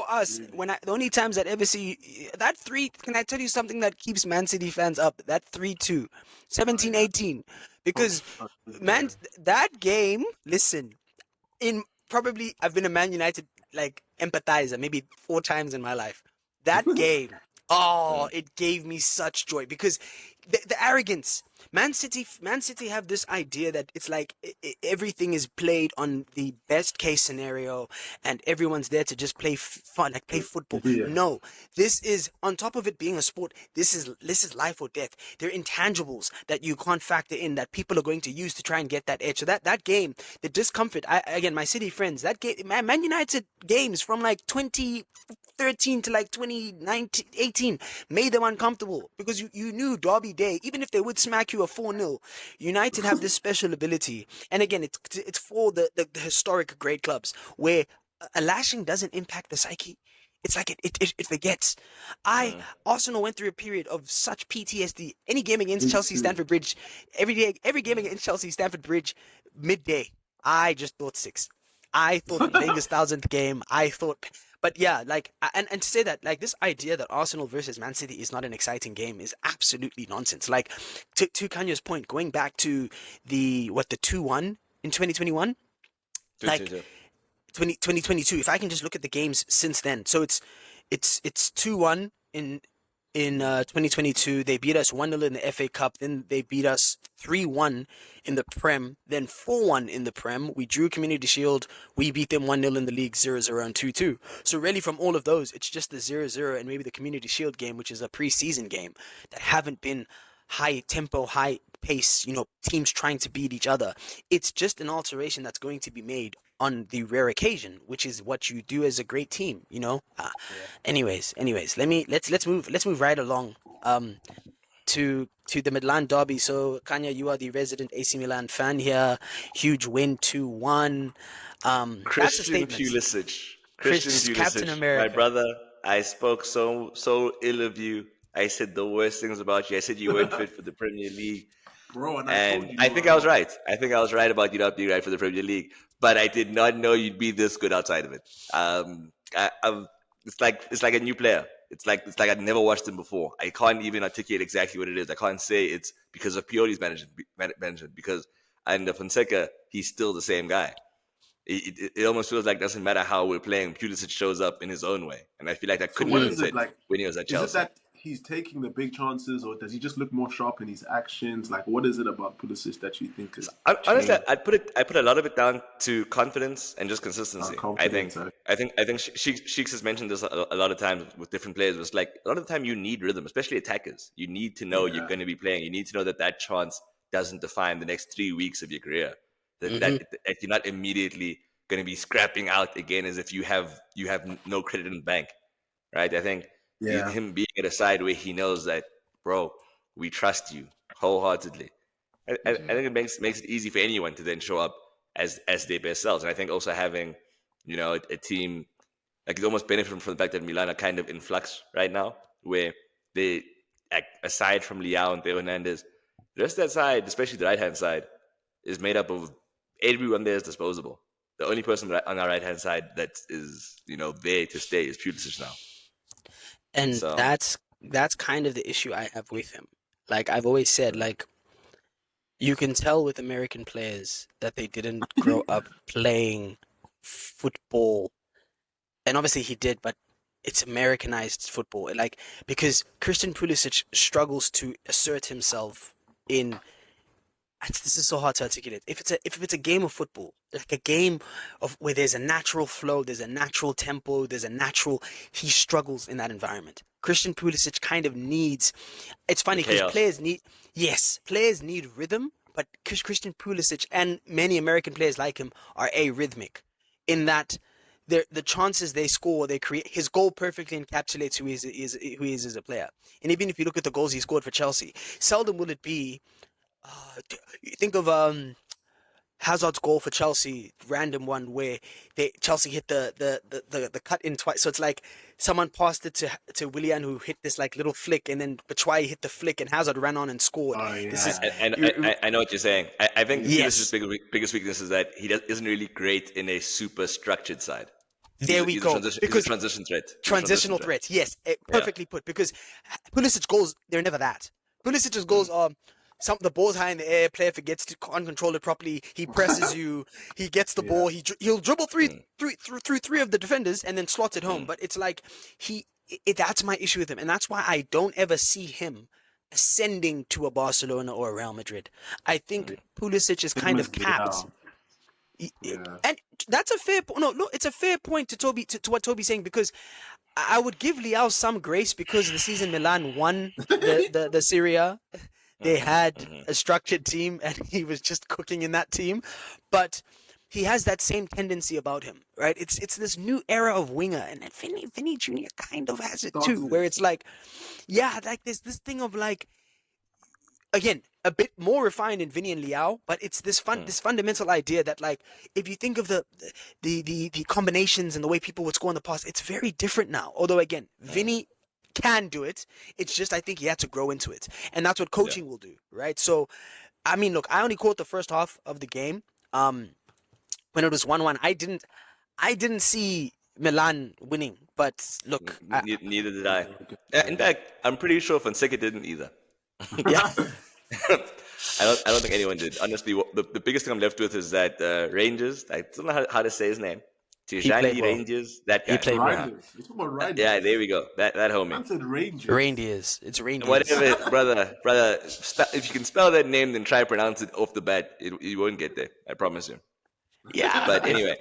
us. Really. When the only times I'd ever see that three. Can I tell you something that keeps Man City fans up? That 3-2, Oh 17, yeah. 18. Oh, Because yeah. man, that game. Listen, in probably I've been a Man United like empathizer maybe 4 times in my life. That game, oh, it gave me such joy because the arrogance. Man City have this idea that it's like everything is played on the best case scenario, and everyone's there to just play fun, like play football. Yeah. No, this is on top of it being a sport. This is life or death. They're intangibles that you can't factor in that people are going to use to try and get that edge. So that game, the discomfort. Again, my City friends, that game, Man United games from like 2013 to like 2019, 18 made them uncomfortable because you knew Derby Day, even if they would smack you a 4-0, United have this special ability. And again, it's for the historic great clubs where a lashing doesn't impact the psyche. It's like it forgets. I Mm. Arsenal went through a period of such PTSD. Any game against Me Chelsea, too. Stamford Bridge, every game Mm. against Chelsea, Stamford Bridge, midday. I just thought six. I thought Wenger's thousandth game. I thought, but yeah, like, and to say that, like, this idea that Arsenal versus Man City is not an exciting game is absolutely nonsense. Like, to Kanye's point, going back to the 2-1 in 2021, Two, two, like two. 2022. If I can just look at the games since then, so it's 2-1 in 2022. They beat us 1-0 in the FA Cup. Then they beat us 3-1 in the Prem. Then 4-1 in the Prem. We drew Community Shield. We beat them 1-0 in the league, 0-0 and 2-2. So really, from all of those, it's just the 0-0 and maybe the Community Shield game, which is a preseason game, that haven't been high tempo, high pace, teams trying to beat each other. It's just an alteration that's going to be made on the rare occasion, which is what you do as a great team. Yeah. Anyways, let's move right along to the Milan derby. So Kanya, you are the resident AC Milan fan here. Huge win 2-1. That's a Christian statement. Pulisic. Christian Chris, Captain Pulisic. My America. brother, I spoke so ill of you. I said the worst things about you. I said you weren't fit for the Premier League. Bro, and I told And you I you think were I was wrong. right. I think I was right about you not being right for the Premier League. But I did not know you'd be this good outside of it. It's like a new player. It's like I'd never watched him before. I can't even articulate exactly what it is. I can't say it's because of Pioli's management. Because under Fonseca, he's still the same guy. It almost feels like it doesn't matter how we're playing. Pulisic shows up in his own way, and I feel like that So couldn't have what been is it said like? when he was at Is it Chelsea. that he's taking the big chances, or does he just look more sharp in his actions? Like, what is it about Pulisic that you think has Honestly, changed I put a lot of it down to confidence and just our consistency. I think confidence? I think Sheiks has mentioned this a lot of times with different players. It's like a lot of the time you need rhythm, especially attackers. You need to know you're Yeah, going to be playing. You need to know that chance doesn't define the next 3 weeks of your career. That Hmm. that, that you're not immediately going to be scrapping out again as if you have no credit in the bank, right? I think yeah, him being at a side where he knows that, bro, we trust you wholeheartedly. I yeah. think it makes it easy for anyone to then show up as their best selves. And I think also having, a team like it's almost benefiting from the fact that Milan are kind of in flux right now, where they, like, aside from Leao and Theo Hernandez, the rest of that side, especially the right hand side, is made up of everyone there is disposable. The only person on our right hand side that is there to stay is Pulisic now. And So that's kind of the issue I have with him. Like I've always said, like you can tell with American players that they didn't grow up playing football. And obviously he did, but it's Americanized football. Like because Christian Pulisic struggles to assert himself in this is so hard to articulate. If it's a game of football, like a game of where there's a natural flow, there's a natural tempo, he struggles in that environment. Christian Pulisic kind of needs. It's the funny because chaos. players need rhythm, but Christian Pulisic and many American players like him are arrhythmic, in that the chances they score, they create. His goal perfectly encapsulates who he is as a player. And even if you look at the goals he scored for Chelsea, seldom will it be you think of Hazard's goal for Chelsea, random one where Chelsea hit the cut in twice. So it's like someone passed it to Willian, who hit this like little flick, and then Batshuayi hit the flick, and Hazard ran on and scored. Oh This I, is yeah, I know what you're saying. I think yeah. Pulisic's yes. biggest weakness is that he isn't really great in a super structured side. He's There a, we he's a go. transition he's a Because transition threat. He's a transition transitional threat. threats, yes, Yeah. perfectly put. Because Pulisic's goals, they're never that. Pulisic's Mm, goals are the ball's high in the air, player forgets to uncontrol it properly. He presses you, he gets the Yeah. ball, he'll dribble mm, through three of the defenders and then slot it home. mm. But it's like that's my issue with him, and that's why I don't ever see him ascending to a Barcelona or a Real Madrid. I think Pulisic is Same kind as of capped. Leao. Yeah. And that's a fair point. No, no, it's a fair point to Toby to what Toby's saying, because I would give Leao some grace because the season Milan won the Serie A. They Mm-hmm, had mm-hmm. a structured team and he was just cooking in that team. But he has that same tendency about him, right? It's this new era of winger, and Vinny Jr. kind of has it too, Started where it. it's like, yeah, like there's this thing of like again, a bit more refined in Vinny and Liao, but it's this Mm. this fundamental idea that, like, if you think of the combinations and the way people would score in the past, it's very different now. Although again, Vinny can do it. It's just I think he had to grow into it, and that's what Yeah. coaching will do, right? So, I mean, look, I only caught the first half of the game. When it was 1-1, I didn't see Milan winning, but look, Neither did I. In fact, I'm pretty sure Fonseca didn't either. yeah, I don't think anyone did. Honestly, the biggest thing I'm left with is that Rangers. I don't know how to say his name. he played Tijani well. Rangers. That He guy. played well. Riders. You're talking about riders. Yeah, there we go. That homie. Man said Rangers. Reindeers. It's reindeers. Whatever, brother. If you can spell that name, then try to pronounce it off the bat. You won't get there. I promise you. Yeah, But anyway,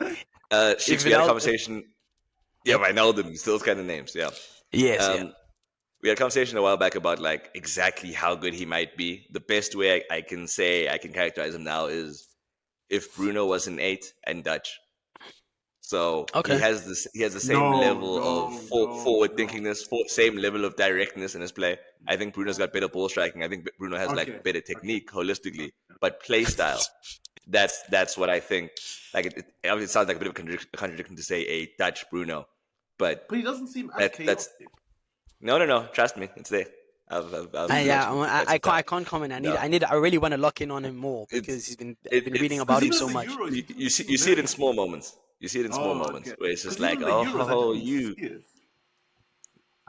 Shix, we had a conversation. Yeah, Wijnaldum, those kind of names. Yeah. Yes, We had a conversation a while back about like exactly how good he might be. The best way I can characterize him now is if Bruno was an 8 and Dutch. So Okay. he has the same level of forward thinkingness, same level of directness in his play. I think Bruno's got better ball striking. I think Bruno has like better technique holistically, but play style. That's what I think. Like it sounds like a bit of a contradiction to say a Dutch Bruno, but he doesn't seem as chaotic. No. Trust me, it's there. I can't comment. I really want to lock in on him more because I've been reading about him so much. You see it in small moments. You see it in small moments where it's just like, you.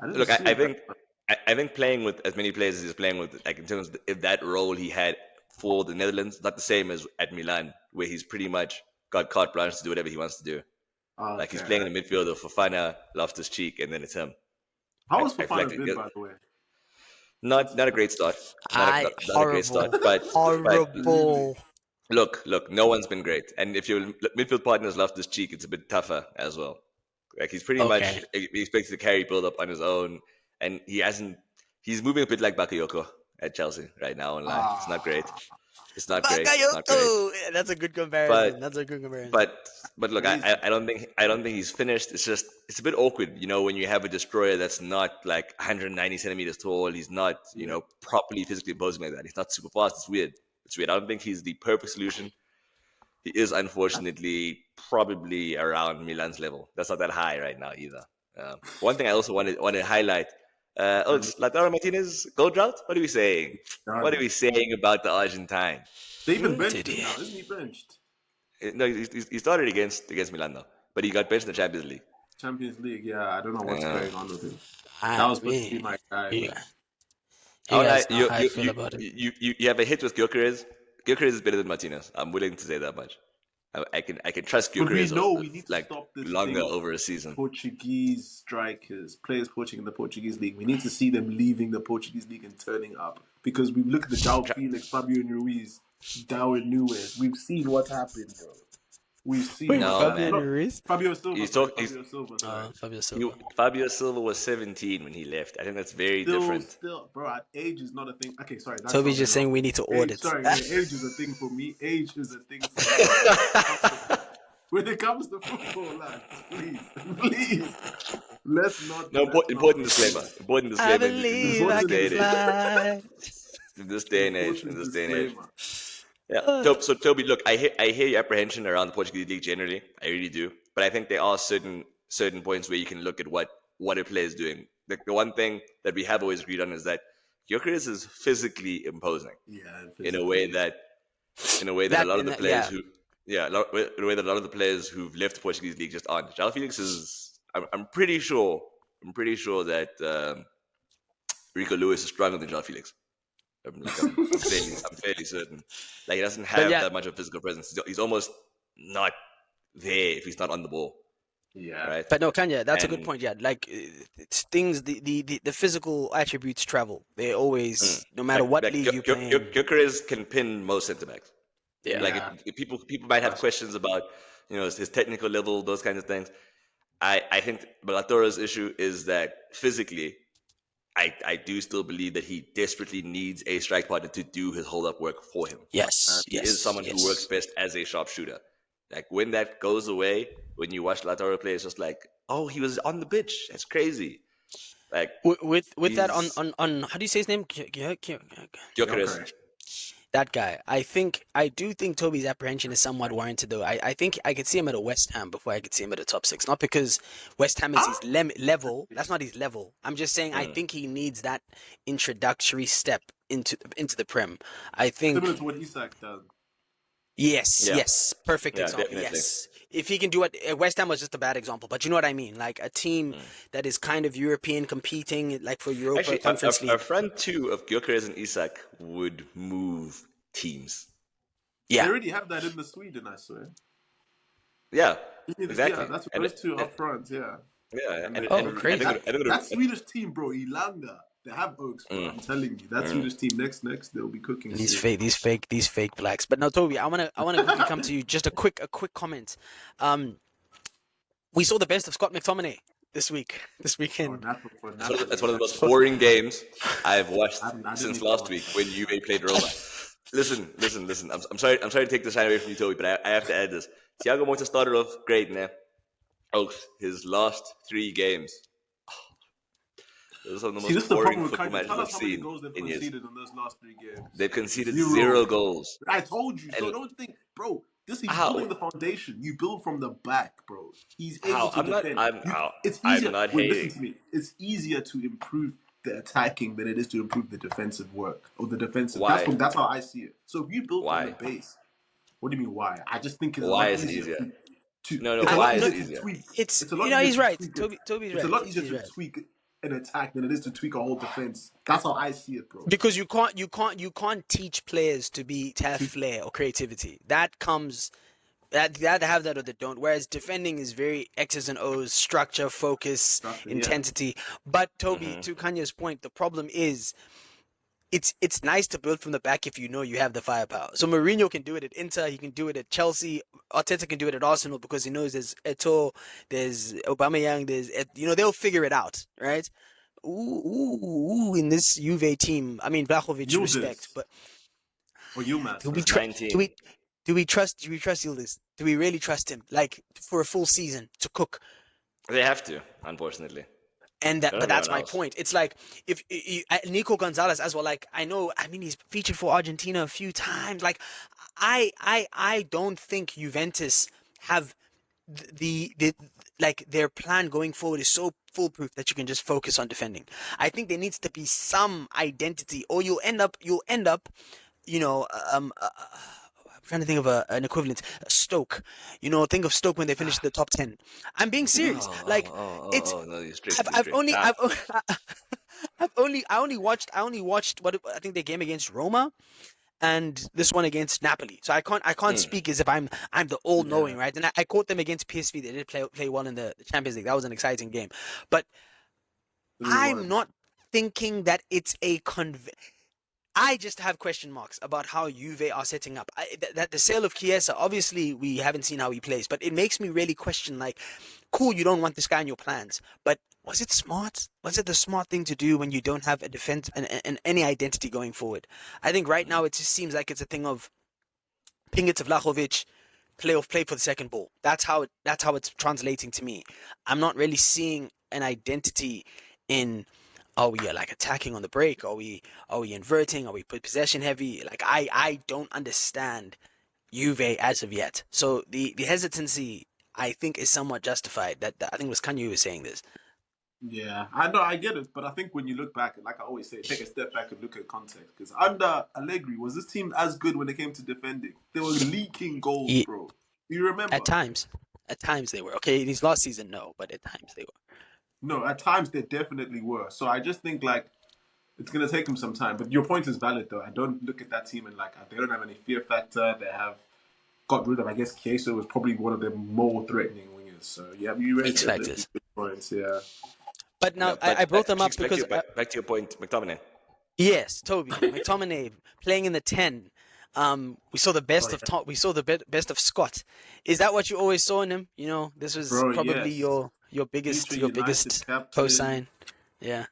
Look, I think playing with as many players as he's playing with, like in terms of that role he had for the Netherlands, not the same as at Milan, where he's pretty much got carte blanche to do whatever he wants to do. Like he's playing in the midfield of Fofana, Loftus-Cheek, and then it's him. How was Fofana been, by the way? Not a great start. Not a great start, but horrible. Look, no one's been great. And if your midfield partners Loftus-Cheek, it's a bit tougher as well. Like he's pretty much expected to carry build up on his own, and he's moving a bit like Bakayoko at Chelsea right now online. It's not great. It's not great. That's a good comparison. But look, I don't think he's finished. It's a bit awkward, when you have a destroyer that's not like 190 centimeters tall. He's not, properly physically imposing like that. He's not super fast. It's weird. I don't think he's the perfect solution. He is unfortunately probably around Milan's level. That's not that high right now either. One thing I also want to highlight. It's Lautaro Martinez goal drought. What are we saying? What are we saying about the Argentine? They even benched him now. Isn't he benched? No, he started against Milan though, but he got benched in the Champions League. Champions League, yeah. I don't know what's going on with him. That was supposed to be my guy. Yeah. You have a hit with Gyökeres. Gyökeres is better than Martinez. I'm willing to say that much. I can trust Gyökeres. We need to stop this longer thing over a season. Players poaching in the Portuguese league. We need to see them leaving the Portuguese league and turning up, because we've looked at the João Felix, Fabio Ruiz, Darwin Nunes. We've seen what's happened, bro. We've seen Fabio Silva. Fabio Silva was 17 when he left. I think that's very different. Still, bro, age is not a thing. Okay, sorry. Toby's just saying we need to audit. Age is a thing for me. Age is a thing for me. When it comes to football, lads, please. Let's not. No, important disclaimer. I believe I can fly. In this day and age. Yeah. So Toby, look, I hear your apprehension around the Portuguese league generally. I really do, but I think there are certain points where you can look at what a player is doing. The one thing that we have always agreed on is that Gyökeres is physically imposing. In a way that a lot of the players a lot of the players who've left the Portuguese league just aren't. João Felix is. I'm pretty sure that Rico Lewis is stronger than João Felix. I'm fairly certain. Like he doesn't have that much of physical presence. He's almost not there if he's not on the ball. Yeah. Right. But no, Khanya, that's a good point. Yeah, like it's things. The physical attributes travel. They always, no matter what league you play. Gyökeres can pin most centre backs. Yeah. Like if people might have questions about his technical level, those kinds of things. I think Lautaro's issue is that physically, I do still believe that he desperately needs a strike partner to do his hold-up work for him. He is someone who works best as a sharpshooter. Like when that goes away, when you watch Lautaro play, it's just like, oh, he was on the pitch. That's crazy. Like With that he's on how do you say his name? Gyökeres. Joker. That guy. I do think Toby's apprehension is somewhat warranted though. I think I could see him at a West Ham before I could see him at a top six. Not because West Ham is his level. That's not his level. I'm just saying I Mm. think he needs that introductory step into the Prem. I Similar think to what Isak does. yes, Yeah, yes, perfect yeah, example. definitely. Yes, if he can do it, West Ham was just a bad example, but you know what I mean. Like a team Mm. that is kind of European, competing like for Europa Actually, Conference a League. friend too of Gyökeres and Isak would move teams. They Yeah. already have that in the Sweden, I swear. Yeah, Yeah, exactly. that's And those two up front, yeah. yeah, And and Oh, and I think crazy. I think that Swedish team, bro, Ilanga, they have Oaks, bro. mm, I'm telling you, that mm. Swedish team next, they'll be cooking These soon. fake, these fake blacks. But no, Toby, I wanna quickly come to you. Just a quick comment. Um, we saw the best of Scott McTominay this Oh, weekend. For It's Napoli, one of the most boring games I've watched I didn't since even last watch week it. when Juve played Roma. Listen. I'm sorry to take the shine away from you, Toby, but I have to add this. Thiago Motta started off great, man. Oh, his last 3 games. Those are some of the See, this most is the boring problem with football Khanya. matches Tell I've us how many seen goals they've in years. conceded in those last 3 games. They've conceded 0 0. goals. I told you. So And don't think, bro. He's how? building the foundation. You build from the back, bro. He's able How? to defend. It's I'm easier. not Wait, listen hating. to me. It's easier to improve the attacking than it is to improve the defensive work or the defensive. Why? That's how I see it. So if you build from the Why? base, what do you mean why? I just think it's a Why lot is it easier easier? to No, no. it's a I lot Why is no, easier it to easier? tweak. it's It's a lot easier he's to right. tweak it. Toby's It's a right. lot easier He's to right. tweak an attack than it is to tweak a whole defense. That's how I see it, bro. Because you can't teach players to have flair or creativity. That comes that they either have that or they don't. Whereas defending is very X's and O's, structure, focus, Structure, yeah. intensity. But Toby, Mm-hmm. to Kanye's point, the problem is it's nice to build from the back if you know you have the firepower. So Mourinho can do it at Inter, he can do it at Chelsea, Arteta can do it at Arsenal because he knows there's Eto'o, there's Aubameyang, they'll figure it out, right? In this Juve team, I mean Vlahovic respect, Yildiz but or Yilmaz, do we sorry. trust? Do 19. we do we trust Yildiz? Do we really trust him? Like for a full season to cook? They have to, unfortunately. And They that, don't but have that's anyone my else. point. It's like if Nico Gonzalez as well. Like I know, I mean, he's featured for Argentina a few times. Like I don't think Juventus have the like their plan going forward is so foolproof that you can just focus on defending. I think there needs to be some identity, or you'll end up, you know, I'm trying to think of an equivalent. Stoke, think of Stoke when they finished the top 10. I'm being serious. Like it's No, you're straight. I've, You're I've straight. only Nah, I've I only watched what I think their game against Roma and this one against Napoli. So I can't mm, speak as if I'm the all Yeah. knowing, right? And I caught them against PSV. They did play well in the Champions League. That was an exciting game. But I'm 3-1. not thinking that it's I just have question marks about how Juve are setting up. That the sale of Chiesa, obviously we haven't seen how he plays, but it makes me really question. Like, cool, you don't want this guy in your plans, but was it smart? Was it the smart thing to do when you don't have a defense and any identity going forward? I think right now it just seems like it's a thing of ping it to Vlahovic, play for the second ball. That's how it's translating to me. I'm not really seeing an identity in are we like attacking on the break? Are we inverting? Are we put possession heavy? Like I don't understand Juve as of yet. So the hesitancy I think is somewhat justified. That I think it was Kanye who was saying this. Yeah, I know, I get it, but I think when you look back, like I always say, take a step back and look at context. Because under Allegri, was this team as good when it came to defending? They were leaking goals, He, bro. You remember? at times they were okay. His last season, no, but at times they were. No, at times they definitely were. So I just think like it's gonna take them some time. But your point is valid, though. I don't look at that team and like they don't have any fear factor. They have got rid of. I guess Chiesa was probably one of the more threatening wingers. So yeah, you raised X definitely factors. good points. Yeah. But yeah, now I brought them up back to because back to your point, McTominay. yes, Toby McTominay playing in the 10. We saw the Oh best of yeah, Tom. We saw the best of Scott. Is that what you always saw in him? This was bro. probably Yes. your Future biggest your United biggest captain. cosign. Yeah.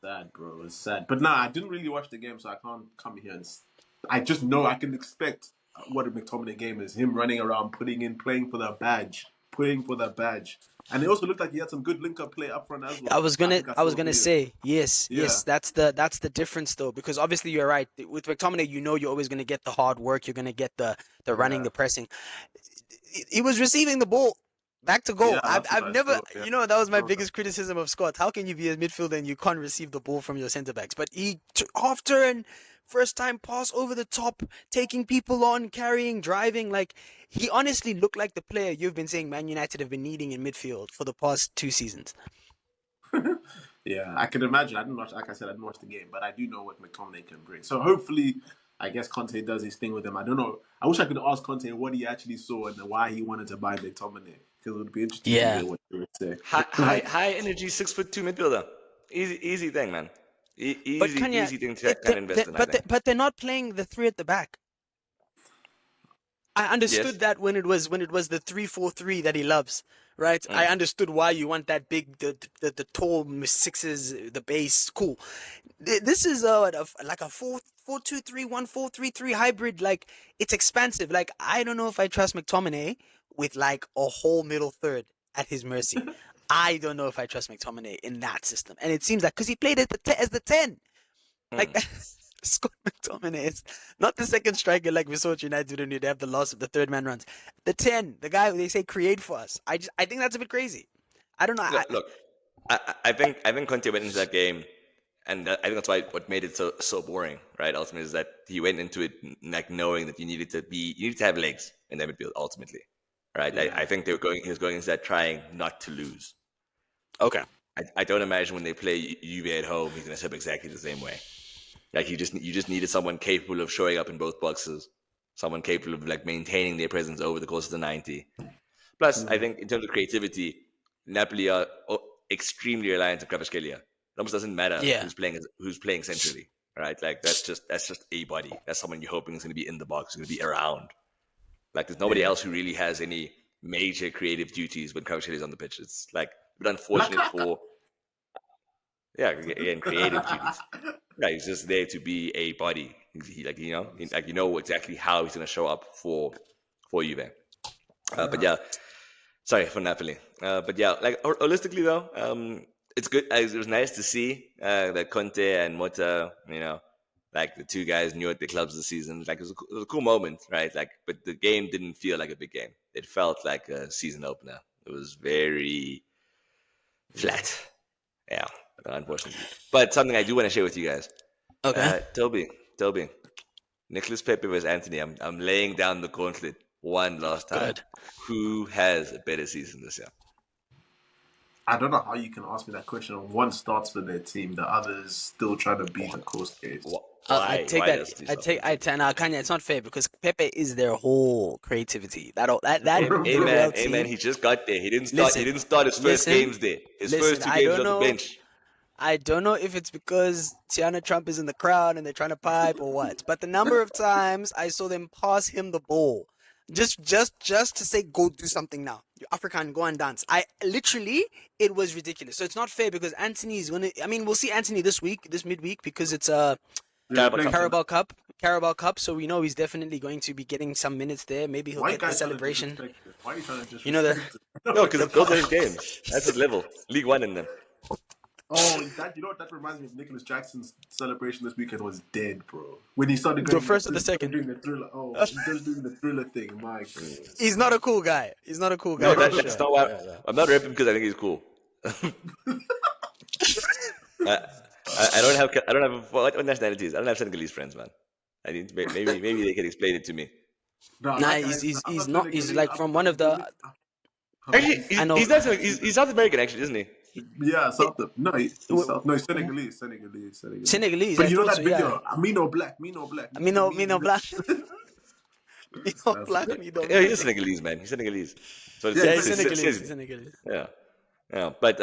Sad, bro. It's sad. But nah, I didn't really watch the game, so I can't come here and. I just know I can expect what a McTominay game is. Him running around, playing for the badge. playing for that badge. And it also looked like he had some good link-up play up front as I well. was I gonna think I I saw was a gonna video. say yes, Yeah, yes. That's the difference though, because obviously you're right. With McTominay, you know you're always gonna get the hard work. You're gonna get the running, yeah, the pressing. He was receiving the ball back to yeah. goal. I've That's what I've I never, saw. Yeah, that was my saw that. biggest criticism of Scott. How can you be a midfielder and you can't receive the ball from your centre backs? But he half turn, first time pass over the top, taking people on, carrying, driving. Like he honestly looked like the player you've been saying Man United have been needing in midfield for the past 2 seasons. Yeah, I can imagine. I didn't watch, like I said, I didn't watch the game, but I do know what McTominay can bring. So hopefully, I guess Conte does his thing with him. I don't know. I wish I could ask Conte what he actually saw and why he wanted to buy McTominay, because it would be interesting to Yeah. hear what he would say. Like, High energy 6'2" midfielder. Easy thing, man. But Kanya, Easy thing to kind of invest in. I think. but they're not playing the three at the back. I Yes. understood that when it was the 3-4-3 that he loves, right? I Mm. understood why you want that big the tall sixes, the base. Cool. This is like a 4-4-2-3-1 4-3-3 hybrid. Like it's expansive. Like I don't know if I trust McTominay with like a whole middle third at his mercy. I don't know if I trust McTominay in that system. And it seems like because he played as the 10. Mm. Like Scott McTominay is not the second striker like we saw at United when they have the loss of the third man runs. The 10, the guy who they say create for us. I think that's a bit crazy. I don't know. Look, I think Conte went into that game, and I think that's why what made it so boring, right? Ultimately, is that he went into it like knowing that you needed to have legs in that midfield. Ultimately, right? yeah, I think he was going into that trying not to lose. Okay. I don't imagine when they play Juve at home, he's going to set up exactly the same way. Like you just needed someone capable of showing up in both boxes, someone capable of like maintaining their presence over the course of the 90. Plus, I think in terms of creativity, Napoli are extremely reliant on Kvaratskhelia. It almost doesn't matter Yeah. who's playing centrally, right? Like that's just a body. That's someone you're hoping is going to be in the box, going to be around. Like there's nobody yeah. else who really has any major creative duties when Kvaratskhelia is on the pitch. It's like a bit unfortunate for again creative duties. Yeah, he's just there to be a body. Like you know exactly how he's going to show up for Juve. But yeah, sorry for Napoli. But yeah, like holistically though, it's good. It was nice to see that Conte and Motta, like the two guys new at the clubs this season. Like it was a cool moment, right? Like, but the game didn't feel like a big game. It felt like a season opener. It was very flat. Yeah, unfortunately. But something I do want to share with you guys. Okay. Toby, Nicholas Pepe versus Anthony. I'm laying down the gauntlet one last time. Good. Who has a better season this year? I don't know how you can ask me that question. One starts for their team, the other's still trying to beat a coast case. I take Why that. does he I start take. for I the take. Now, Kanye, it's not fair because Pepe is their whole creativity. That team? Villarreal Amen. team. He just got there. He didn't start. He Listen, didn't start his first listen, games there. His listen. first two games off the bench. I don't know if it's because Tiana Trump is in the crowd and they're trying to pipe or what. But the number of times I saw them pass him the ball, just to say, go do something now. You African, go and dance. It was ridiculous. So it's not fair because Anthony is gonna. I mean, we'll see Anthony this midweek, because it's Yeah, they're Carabao playing Cup. each other. Carabao Cup. So we know he's definitely going to be getting some minutes there. Maybe he'll Why you get the guys trying to celebration. disrespect it? Why are you trying to You know the disrespect No, it? because those are his games. That's his level. League One in them. Oh, that you know what? That reminds me of Nicholas Jackson's celebration this weekend was dead, bro. When he started the going, first or the second. doing the thriller. Oh, he just doing the thriller thing. My goodness. He's not a cool guy. He's not a cool No, guy for that's sure. not why. I'm not rapping because I think he's cool. I don't have what nationalities. I don't have Senegalese friends, man. I need maybe they can explain it to me. No, Nah, that guy. I'm he's not not. He's Senegalese. like from one of the. Actually, I know. he's not. He's South American, actually, isn't he? Yeah, South. No, he's South. No, he's w- Senegalese. Senegalese. But I you know thought that so. Yeah. video? Me no black, me no black, Me no. Me no black. Me no That's black. Me no Yeah, black. he's Senegalese, man. He's Senegalese. So yeah, Yeah, he's he's Senegalese. Senegalese. He's Senegalese. yeah, yeah. But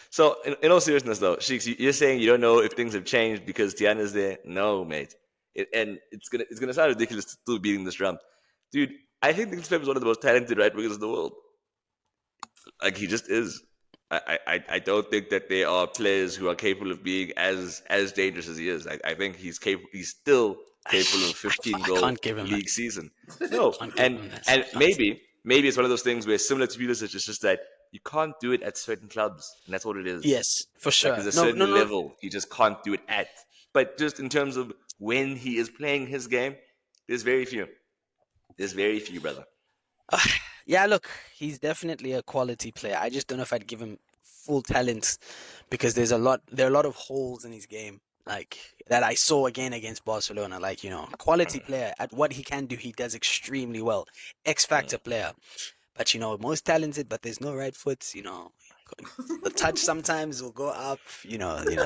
so in all seriousness, though, Sheiks, you're saying you don't know if things have changed because Tiana's there? No, mate. And it's gonna sound ridiculous to still beating this drum, dude. I think Nicholas Pepe is one of the most talented right wingers in the world. Like he just is. I don't think that there are players who are capable of being as dangerous as he is. I think he's capable. He's still capable of a 15 I goal can't give him that. league season. No, Can't give and him that. and Can't. maybe. maybe it's one of those things where similar to Pulisic, it's just that you can't do it at certain clubs, and that's what it is. Yes, for Like sure. there's a No, no, certain no. level you just can't do it at. But just in terms of when he is playing his game, there's very few. There's very few, brother. Yeah, look, he's definitely a quality player. I just don't know if I'd give him full talent because there are a lot of holes in his game, like that I saw again against Barcelona. Like, quality player at what he can do, he does extremely well. X factor player. But most talented, but there's no right foot. The touch sometimes will go up.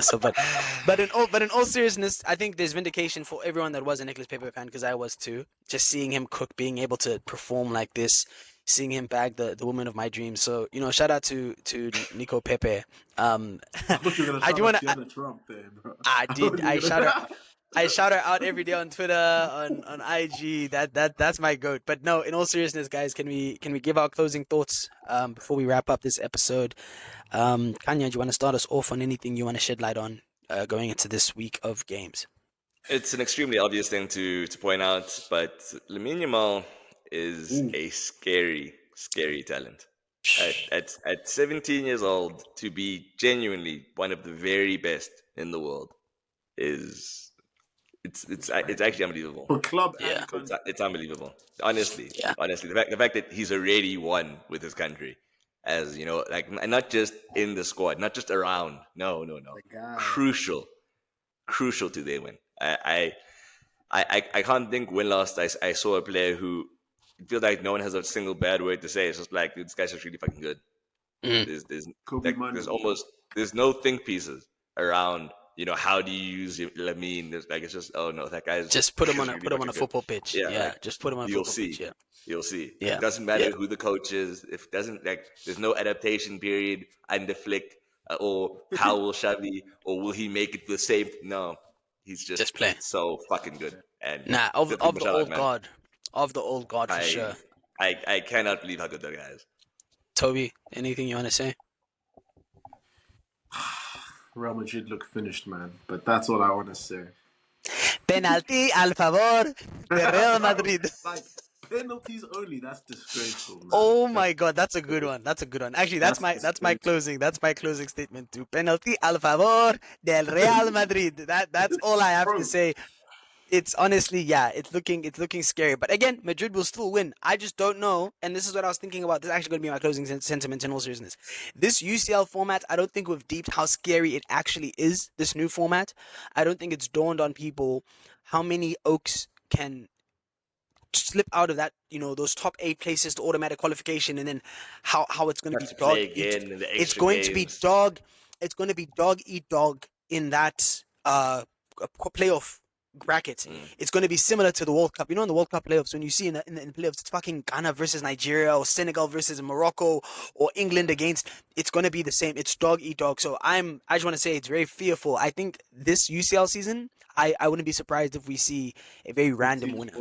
So, but in all seriousness, I think there's vindication for everyone that was a Nicolas Pepe fan because I was too. Just seeing him cook, being able to perform like this, seeing him bag the woman of my dreams. So shout out to Nico Pepe. I thought you were gonna I shout do out want to. Tiana Trump there, bro. I did. thought you were gonna... I shout her out every day on Twitter, on IG. That's my goat. But no, in all seriousness, guys, can we give our closing thoughts before we wrap up this episode? Khanya, do you want to start us off on anything you want to shed light on going into this week of games? It's an extremely obvious thing to point out, but Lamine Yamal is a scary, scary talent. At 17 years old, to be genuinely one of the very best in the world is it's actually unbelievable. For club Yeah. and country. It's unbelievable. Honestly, Yeah. honestly, the fact that he's already won with his country, as like, and not just in the squad, not just around. No, The guy. crucial to their win. I can't think when last I saw a player who it feels like no one has a single bad word to say. It's just like this guy's just really fucking good. Mm. Kobe Like, Manu. there's no think pieces around. How do you use Lamine? It's just, oh no, that guy's Just put him he's on really a fucking good. football pitch. Yeah, Yeah, like, just put him on a you'll football see. pitch. Yeah. You'll see. Yeah. It doesn't matter Yeah. who the coach is. If it doesn't, like, there's no adaptation period under Flick, or how will Xavi, or will he make it the same? No, he's Just play. so fucking good. And Nah, of good for the Mashallah, old man. guard, for sure. I cannot believe how good that guy is. Toby, anything you want to say? Real Madrid look finished, man. But that's all I want to say. Penalty al favor de Real Madrid. Like, penalties only. That's disgraceful, man. Oh my God, that's a good one. Actually, that's my disgraceful. closing. That's my closing statement too. Penalty al favor del Real Madrid. That's all I have Bro. to say. It's honestly, yeah, it's looking scary. But again, Madrid will still win. I just don't know. And this is what I was thinking about. This is actually going to be my closing sentiment in all seriousness. This UCL format, I don't think we've deeped how scary it actually is. This new format, I don't think it's dawned on people how many Oaks can slip out of that, those top 8 places to automatic qualification, and then how it's going to be dog. It's going to be dog. It's going to be dog eat dog in that playoff bracket. It's going to be similar to the World Cup. In the World Cup playoffs, when you see in the playoffs, it's fucking Ghana versus Nigeria, or Senegal versus Morocco, or England against. It's going to be the same. It's dog eat dog. So I just want to say it's very fearful. I think this UCL season, I wouldn't be surprised if we see a very random winner.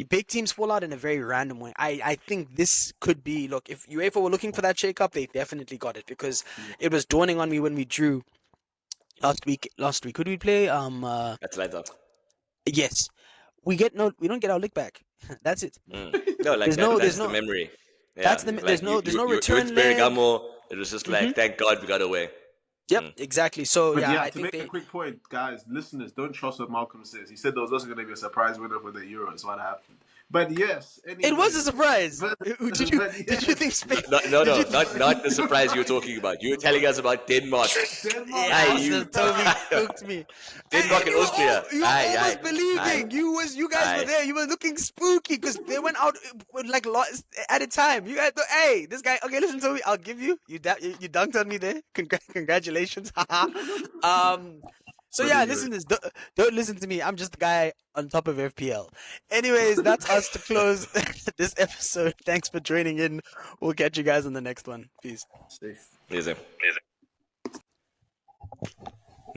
Big teams fall out in a very random way. I think this could be, look, if UEFA were looking for that shake-up, they definitely got it, because it was dawning on me when we drew last week. Could we play Atlanta? Yes. We don't get our lick back. That's it. No, like there's that's no the memory. Yeah, that's the like, there's no you return with leg. Bergamo, it was just like, thank God we got away. Yep, exactly. So But I to think make a quick point, guys, listeners, don't trust what Malcom says. He said there was also going to be a surprise winner for the Euros. What happened? But yes, anyway, it was a surprise. But- Did you think Spain? No, not the surprise you were talking about. You were telling us about Denmark. Yeah, you- Toby cooked me. Denmark and Austria. You almost believing. You guys were there. You were looking spooky because they went out with like at a time. You guys, hey, this guy. Okay, listen to me. I'll give you. You dunked on me there. Congratulations. So yeah, listen to this. Don't listen to me. I'm just the guy on top of FPL. Anyways, that's us to close this episode. Thanks for joining in. We'll catch you guys on the next one. Peace. Safe. Amazing.